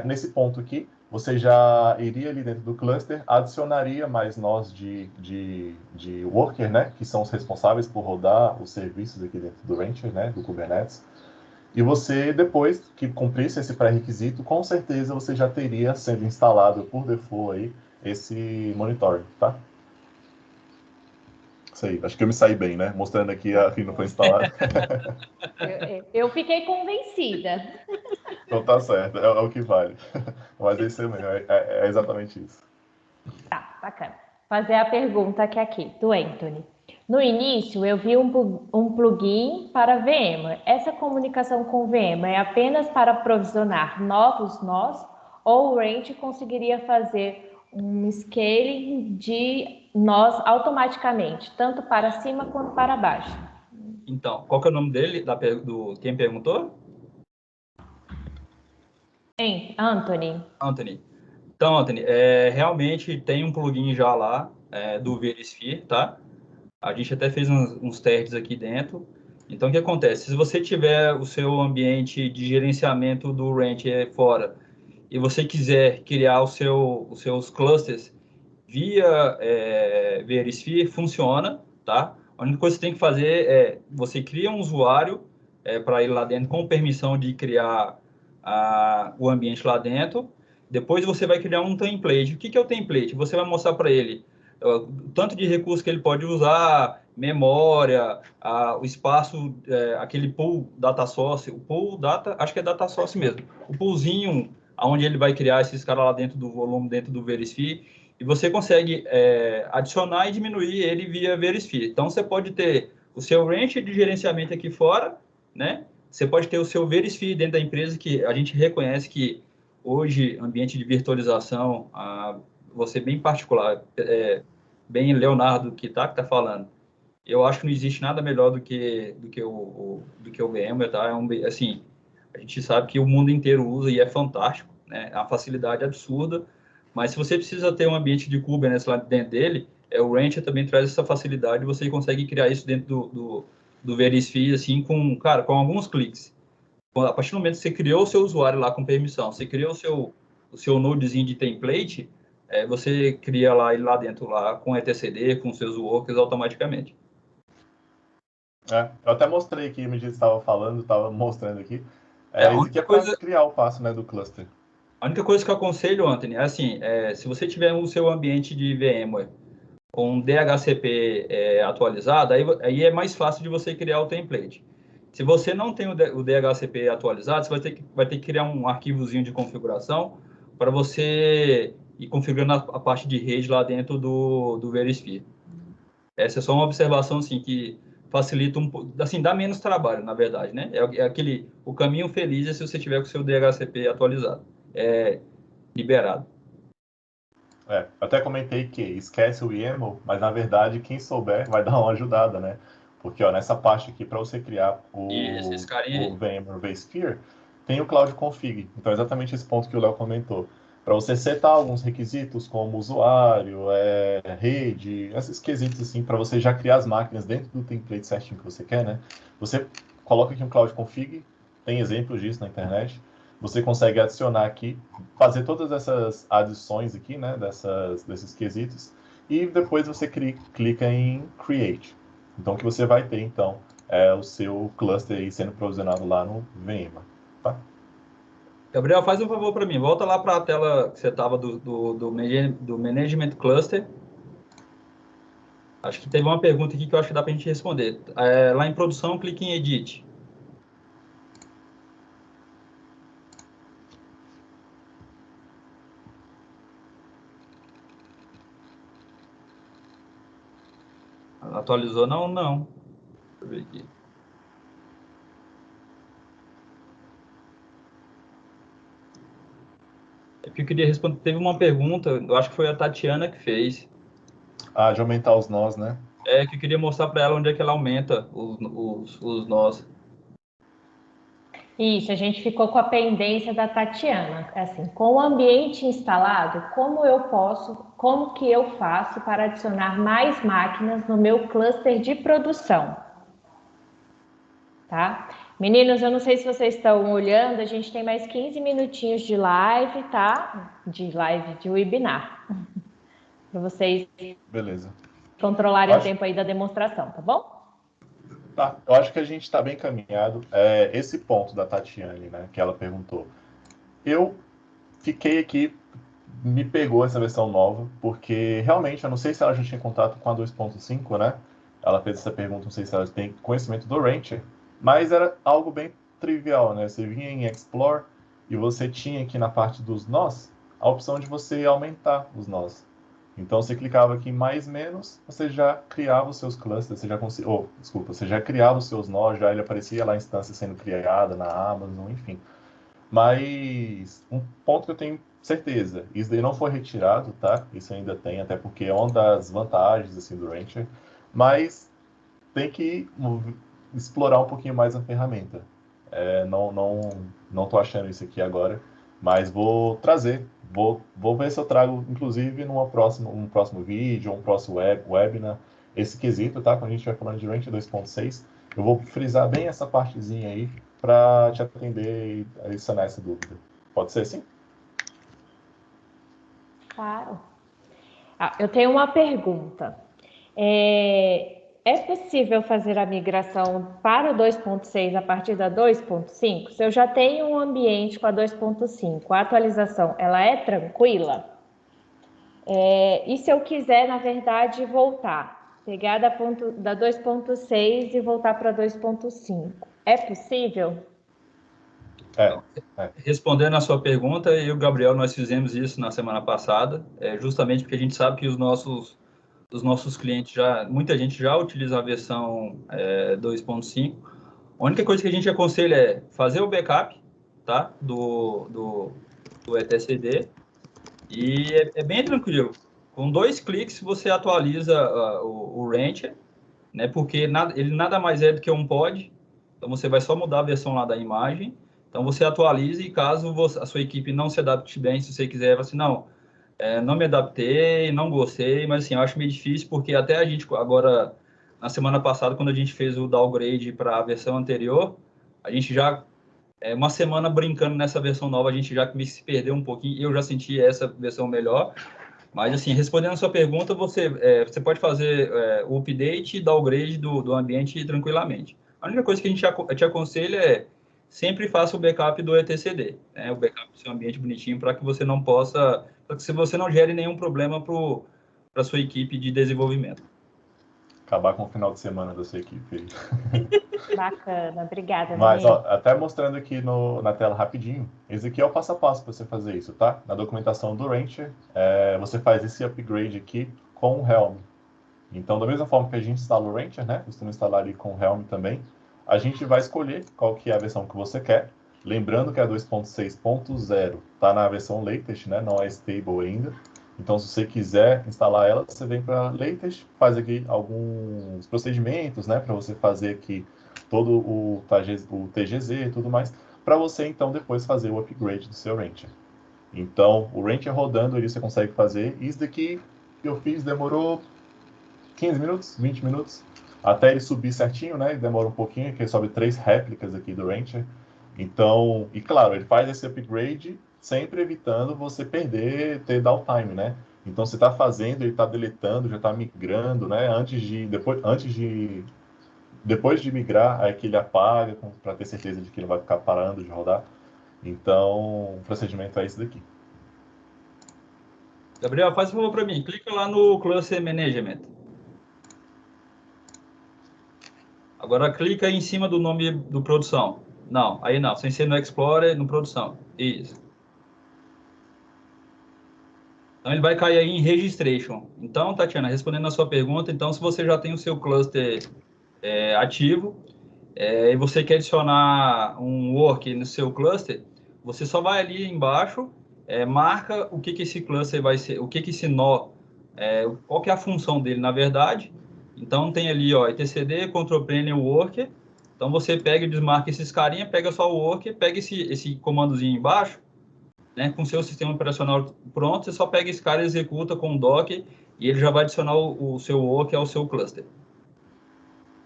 Nesse ponto aqui, você já iria ali dentro do cluster, adicionaria mais nós de worker, né? Que são os responsáveis por rodar os serviços aqui dentro do Rancher, né? Do Kubernetes. E você, depois que cumprisse esse pré-requisito, com certeza você já teria sendo instalado por default aí esse monitoring, tá? Isso aí, acho que eu me saí bem, né? Mostrando aqui a que não foi instalado. Eu fiquei convencida. Então tá certo, é o que vale. Mas é isso mesmo, é exatamente isso. Tá, bacana. Fazer a pergunta que é aqui, do Anthony. No início, eu vi um plugin para VMware. Essa comunicação com VMware é apenas para provisionar novos nós ou o Ranch conseguiria fazer um scaling de nós automaticamente, tanto para cima quanto para baixo? Então, qual que é o nome dele, do quem perguntou? Anthony. Anthony. Então, Anthony, realmente tem um plugin já lá do VeriSphere, tá? A gente até fez uns testes aqui dentro. Então, o que acontece? Se você tiver o seu ambiente de gerenciamento do Rancher fora e você quiser criar os seus clusters via VeriSphere, funciona, tá? A única coisa que você tem que fazer é você cria um usuário para ir lá dentro com permissão de criar o ambiente lá dentro. Depois você vai criar um template. O que é o template? Você vai mostrar para ele o tanto de recursos que ele pode usar, memória, o espaço, aquele pool data source, o pool data, acho que é data source mesmo, o poolzinho onde ele vai criar esses caras lá dentro do volume, dentro do VeriSphere, e você consegue adicionar e diminuir ele via VeriSphere. Então, você pode ter o seu range de gerenciamento aqui fora, né? Você pode ter o seu VeriSphere dentro da empresa, que a gente reconhece que hoje, ambiente de virtualização, você bem particular, bem Leonardo que tá falando, eu acho que não existe nada melhor do que o VMware, tá? Assim, a gente sabe que o mundo inteiro usa e é fantástico, né? É uma facilidade absurda, mas se você precisa ter um ambiente de Kubernetes lá dentro dele, o Rancher também traz essa facilidade, você consegue criar isso dentro do VeriSphere, assim, com alguns cliques. A partir do momento que você criou o seu usuário lá com permissão, você criou o seu nodezinho de template, você cria ele lá dentro, lá, com etcd, com seus workers automaticamente. Eu até mostrei aqui, à medida que estava falando, estava mostrando aqui. A Isso aqui única é para coisa, criar o passo, né, do cluster. a única coisa que eu aconselho, Anthony, é assim, se você tiver o seu ambiente de VMware com DHCP atualizado, aí é mais fácil de você criar o template. Se você não tem o DHCP atualizado, você vai ter que criar um arquivozinho de configuração para você ir configurando a parte de rede lá dentro do VeriSphere. Essa é só uma observação assim, que facilita assim, dá menos trabalho, na verdade, né? O caminho feliz é se você tiver com o seu DHCP atualizado, liberado. Até comentei que esquece o YAML, mas na verdade quem souber vai dar uma ajudada, né? Porque ó, nessa parte aqui, para você criar Esse carinha aí. o VMware vSphere, tem o Cloud Config. Então é exatamente esse ponto que o Léo comentou. Para você setar alguns requisitos, como usuário, rede, esses quesitos assim, para você já criar as máquinas dentro do template certinho que você quer, né? Você coloca aqui um Cloud Config, tem exemplos disso na internet. Você consegue adicionar aqui, fazer todas essas adições aqui, né, desses quesitos, e depois você clica em Create. Então, o que você vai ter, então, é o seu cluster aí sendo provisionado lá no VMware, tá? Gabriel, faz um favor para mim, volta lá para a tela que você estava do Management Cluster. Acho que teve uma pergunta aqui que eu acho que dá para a gente responder. Lá em produção, clique em Edit. Atualizou? Não, não. Deixa eu ver aqui. É que eu queria responder. Teve uma pergunta, eu acho que foi a Tatiana que fez. De aumentar os nós, né? Que eu queria mostrar para ela onde é que ela aumenta os nós. Isso, a gente ficou com a pendência da Tatiana. Assim, com o ambiente instalado, como que eu faço para adicionar mais máquinas no meu cluster de produção, tá? Meninos, eu não sei se vocês estão olhando, a gente tem mais 15 minutinhos de live, tá? De webinar, para vocês Beleza. controlarem o tempo aí da demonstração, tá bom? Tá, eu acho que a gente está bem caminhado. Esse ponto da Tatiane, né, que ela perguntou. Eu fiquei aqui, me pegou essa versão nova, porque realmente, eu não sei se ela já tinha contato com a 2.5, né? Ela fez essa pergunta, não sei se ela tem conhecimento do Rancher, mas era algo bem trivial, né? Você vinha em Explore e você tinha aqui na parte dos nós a opção de você aumentar os nós. Então você clicava aqui em mais menos, você já criava os seus clusters, você já criava os seus nós, já ele aparecia lá a instância sendo criada na Amazon, enfim. Mas um ponto que eu tenho certeza, isso daí não foi retirado, tá? Isso ainda tem, até porque é uma das vantagens assim, do Rancher, mas tem que explorar um pouquinho mais a ferramenta. Não tô achando isso aqui agora, mas vou trazer. Vou ver se eu trago, inclusive, um próximo vídeo, um próximo webinar, esse quesito, tá? Quando a gente estiver falando de Rancher 2.6, eu vou frisar bem essa partezinha aí para te atender e sanar essa dúvida. Pode ser assim? Claro. Eu tenho uma pergunta. É possível fazer a migração para o 2.6 a partir da 2.5? Se eu já tenho um ambiente com a 2.5, a atualização ela é tranquila? E se eu quiser, na verdade, voltar, pegar da 2.6 e voltar para 2.5, é possível? Respondendo a sua pergunta, eu e o Gabriel, nós fizemos isso na semana passada, justamente porque a gente sabe que os nossos clientes muita gente já utiliza a versão 2.5. A única coisa que a gente aconselha é fazer o backup, tá? Do etcd, e é bem tranquilo. Com 2 cliques você atualiza o Rancher, né? Porque ele nada mais é do que um pod. Então você vai só mudar a versão lá da imagem. Então você atualiza e caso a sua equipe não se adapte bem, se você quiser, assim, não me adaptei, não gostei, mas assim, eu acho meio difícil porque até a gente agora, na semana passada, quando a gente fez o downgrade para a versão anterior, a gente já, uma semana brincando nessa versão nova, a gente já se perdeu um pouquinho, eu já senti essa versão melhor. Mas, assim, respondendo a sua pergunta, você pode fazer o update e downgrade do ambiente tranquilamente. A única coisa que a gente te aconselha é sempre faça o backup do etcd, né? O backup do seu ambiente bonitinho para que você não gere nenhum problema para a sua equipe de desenvolvimento. Acabar com o final de semana da sua equipe. Bacana, obrigada, Mas, menino. até mostrando aqui na tela rapidinho, esse aqui é o passo a passo para você fazer isso, tá? Na documentação do Rancher, você faz esse upgrade aqui com o Helm. Então, da mesma forma que a gente instala o Rancher, né? Costuma instalar ali com o Helm também. A gente vai escolher qual que é a versão que você quer. Lembrando que a 2.6.0 está na versão latest, né? Não é stable ainda. Então, se você quiser instalar ela, você vem para latest, faz aqui alguns procedimentos, né? Para você fazer aqui todo o TGZ e tudo mais, para você então depois fazer o upgrade do seu Rancher. Então, o Rancher rodando, você consegue fazer. Isso daqui que eu fiz demorou 15 minutos, 20 minutos, até ele subir certinho, né? Demora um pouquinho, porque ele sobe 3 réplicas aqui do Rancher. Então, e claro, ele faz esse upgrade sempre evitando você ter downtime, né? Então, você está fazendo, ele está deletando, já está migrando, né? Depois de migrar, aí que ele apaga, para ter certeza de que ele vai ficar parando de rodar. Então, o procedimento é esse daqui. Gabriel, faz um favor para mim, clica lá no Cluster Management. Agora clica em cima do nome do produção. Não, aí não, sem ser no Explorer, no produção. Isso. Então, ele vai cair aí em Registration. Então, Tatiana, respondendo a sua pergunta, então, se você já tem o seu cluster ativo e você quer adicionar um work no seu cluster, você só vai ali embaixo, marca o que esse cluster vai ser, o que esse nó, qual que é a função dele, na verdade. Então, tem ali, ó, etcd, control plane, worker, Então, você pega e desmarca esses carinha, pega só o worker, pega esse comandozinho embaixo, né, com o seu sistema operacional pronto, você só pega esse cara, executa com o Docker, e ele já vai adicionar o seu worker ao seu cluster.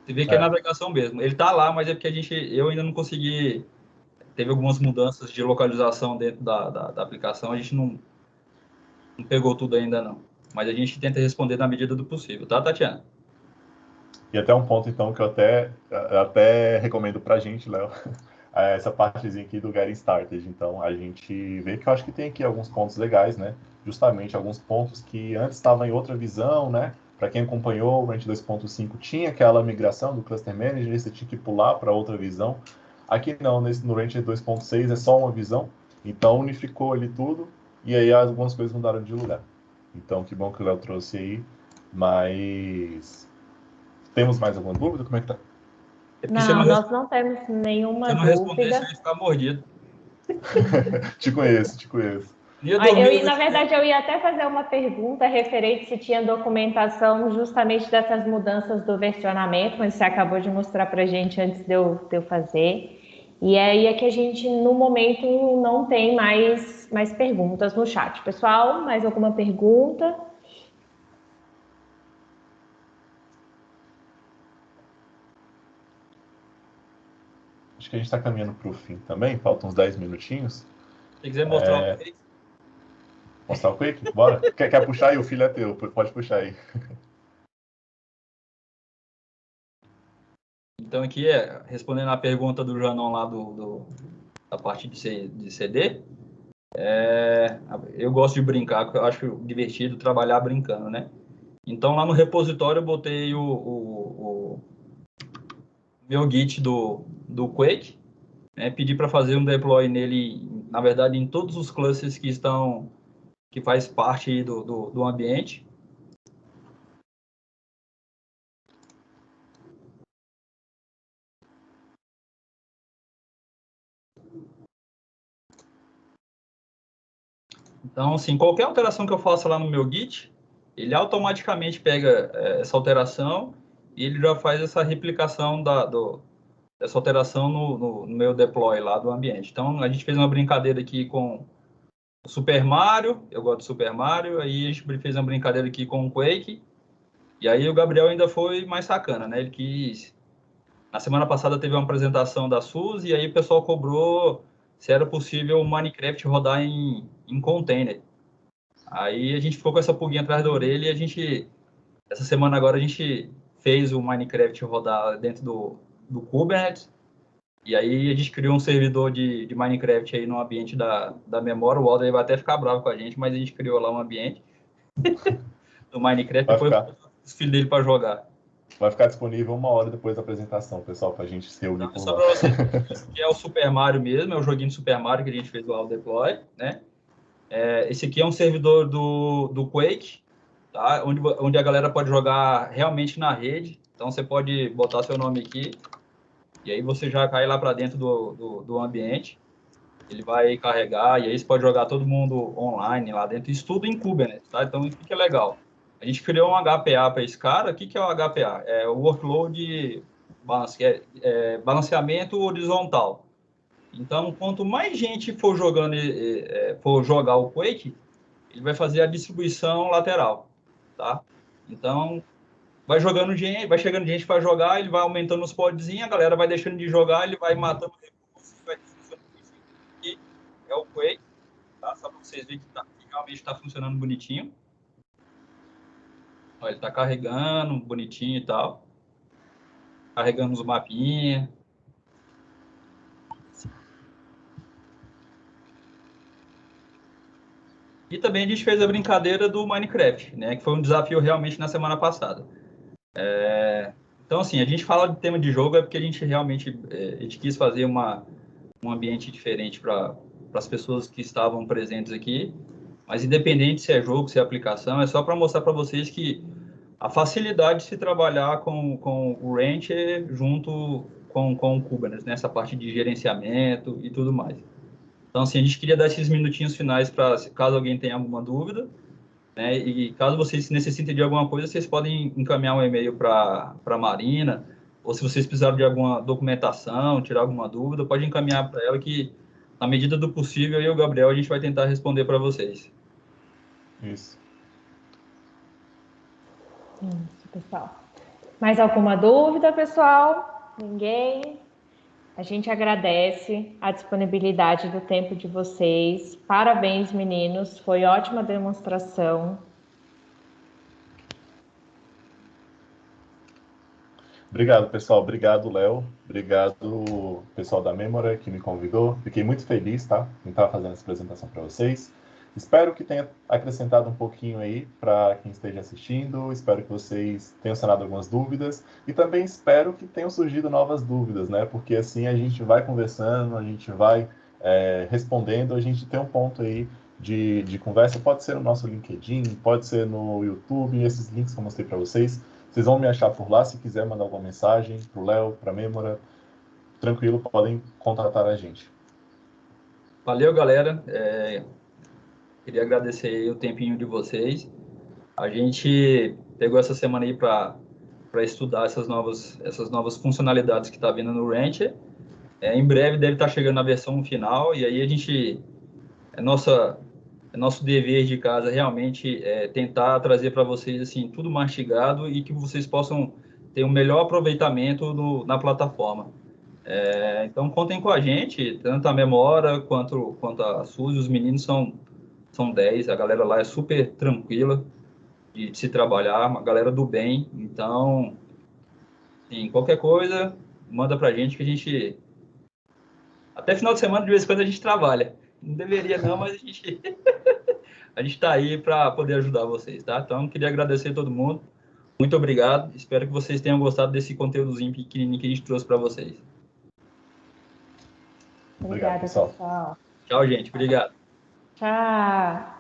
Você vê que é navegação mesmo. Ele está lá, mas é porque eu ainda não consegui... Teve algumas mudanças de localização dentro da aplicação, a gente não pegou tudo ainda não. Mas a gente tenta responder na medida do possível, tá, Tatiana? E até um ponto, então, que eu até recomendo pra gente, Léo, é essa partezinha aqui do Getting Started. Então, a gente vê que eu acho que tem aqui alguns pontos legais, né? Justamente alguns pontos que antes estavam em outra visão, né? Para quem acompanhou o Ranch 2.5, tinha aquela migração do Cluster Manager, você tinha que pular para outra visão. Aqui não, no Ranch 2.6 é só uma visão, então unificou ali tudo, e aí algumas coisas mudaram de lugar. Então, que bom que o Léo trouxe aí, mas... Temos mais alguma dúvida? Como é que tá? Não, nós não temos nenhuma dúvida. Se não responder, você vai ficar mordido. Te conheço. Na verdade, eu ia até fazer uma pergunta referente se tinha documentação justamente dessas mudanças do versionamento, mas você acabou de mostrar para a gente antes de eu fazer. E aí é que a gente, no momento, não tem mais perguntas no chat. Pessoal, mais alguma pergunta? Acho que a gente está caminhando para o fim também, faltam uns 10 minutinhos. Se quiser mostrar o Quake. Mostrar o Quake? Bora. Quer puxar aí? O filho é teu, pode puxar aí. Então, aqui, respondendo a pergunta do Janon lá da parte de CD, eu gosto de brincar, eu acho divertido trabalhar brincando, né? Então, lá no repositório, eu botei o meu Git do Quake, né? Pedi para fazer um deploy nele, na verdade, em todos os clusters que faz parte aí do ambiente. Então, assim, qualquer alteração que eu faça lá no meu Git, ele automaticamente pega essa alteração e ele já faz essa replicação dessa alteração no meu deploy lá do ambiente. Então, a gente fez uma brincadeira aqui com o Super Mario, eu gosto do Super Mario, aí a gente fez uma brincadeira aqui com o Quake, e aí o Gabriel ainda foi mais sacana, né? Ele quis... Na semana passada teve uma apresentação da SUSE, e aí o pessoal cobrou se era possível o Minecraft rodar em container. Aí a gente ficou com essa pulguinha atrás da orelha e essa semana agora a gente fez o Minecraft rodar dentro do Kubernetes, e aí a gente criou um servidor de Minecraft aí no ambiente da memória. O Walter vai até ficar bravo com a gente, mas a gente criou lá um ambiente do Minecraft e foi os filhos dele para jogar. Vai ficar disponível 1 hora depois da apresentação, pessoal, para a gente se reunir por lá. Só para vocês, esse aqui é o Super Mario mesmo, é o joguinho de Super Mario que a gente fez lá o deploy, né? Esse aqui é um servidor do Quake, tá? Onde a galera pode jogar realmente na rede. Então, você pode botar seu nome aqui e aí você já cai lá para dentro do ambiente. Ele vai carregar e aí você pode jogar todo mundo online lá dentro. Isso tudo em Kubernetes, tá? Então, isso que é legal. A gente criou um HPA para esse cara. O que é o HPA? É o Workload Balanceamento Horizontal. Então, quanto mais gente for jogar o Quake, ele vai fazer a distribuição lateral, tá? Então, vai chegando gente para jogar, ele vai aumentando os podzinhos, a galera vai deixando de jogar, ele vai matando recursos, vai funcionando aqui. É o Quake, tá? Só para vocês verem que realmente está funcionando bonitinho. Ó, ele está carregando bonitinho e tal. Carregando os mapinhas. E também a gente fez a brincadeira do Minecraft, né? Que foi um desafio realmente na semana passada. Então, assim, a gente fala de tema de jogo porque a gente realmente a gente quis fazer um ambiente diferente para as pessoas que estavam presentes aqui. Mas independente se é jogo, se é aplicação, é só para mostrar para vocês que a facilidade de se trabalhar com o Rancher junto com o Kubernetes, nessa parte de gerenciamento e tudo mais. Então, assim, a gente queria dar esses minutinhos finais para, caso alguém tenha alguma dúvida, né? E caso vocês necessitem de alguma coisa, vocês podem encaminhar um e-mail para a Marina, ou se vocês precisarem de alguma documentação, tirar alguma dúvida, pode encaminhar para ela que, na medida do possível, eu e o Gabriel, a gente vai tentar responder para vocês. Isso. Isso, pessoal. Mais alguma dúvida, pessoal? Ninguém? A gente agradece a disponibilidade do tempo de vocês. Parabéns, meninos. Foi ótima demonstração. Obrigado, pessoal. Obrigado, Léo. Obrigado, pessoal da Memora, que me convidou. Fiquei muito feliz, tá? Em estar fazendo essa apresentação para vocês. Espero que tenha acrescentado um pouquinho aí para quem esteja assistindo. Espero que vocês tenham sanado algumas dúvidas. E também espero que tenham surgido novas dúvidas, né? Porque assim a gente vai conversando, a gente vai respondendo, a gente tem um ponto aí de conversa. Pode ser no nosso LinkedIn, pode ser no YouTube, esses links que eu mostrei para vocês. Vocês vão me achar por lá. Se quiser mandar alguma mensagem para o Léo, para a Memora, tranquilo, podem contatar a gente. Valeu, galera. Queria agradecer aí o tempinho de vocês. A gente pegou essa semana aí para estudar essas novas funcionalidades que está vindo no Rancher. Em breve deve estar chegando a versão final, e aí a gente... É nosso dever de casa realmente tentar trazer para vocês assim tudo mastigado e que vocês possam ter um melhor aproveitamento na plataforma. Então contem com a gente, tanto a Memora quanto a Suzy. Os meninos são 10, a galera lá é super tranquila de se trabalhar, uma galera do bem. Então, sim, qualquer coisa, manda para a gente que a gente... Até final de semana, de vez em quando, a gente trabalha. Não deveria não, mas a gente... A gente está aí para poder ajudar vocês, tá? Então, queria agradecer a todo mundo. Muito obrigado. Espero que vocês tenham gostado desse conteúdozinho pequenininho que a gente trouxe para vocês. Obrigada, pessoal. Tchau, gente. Obrigado. Tchau.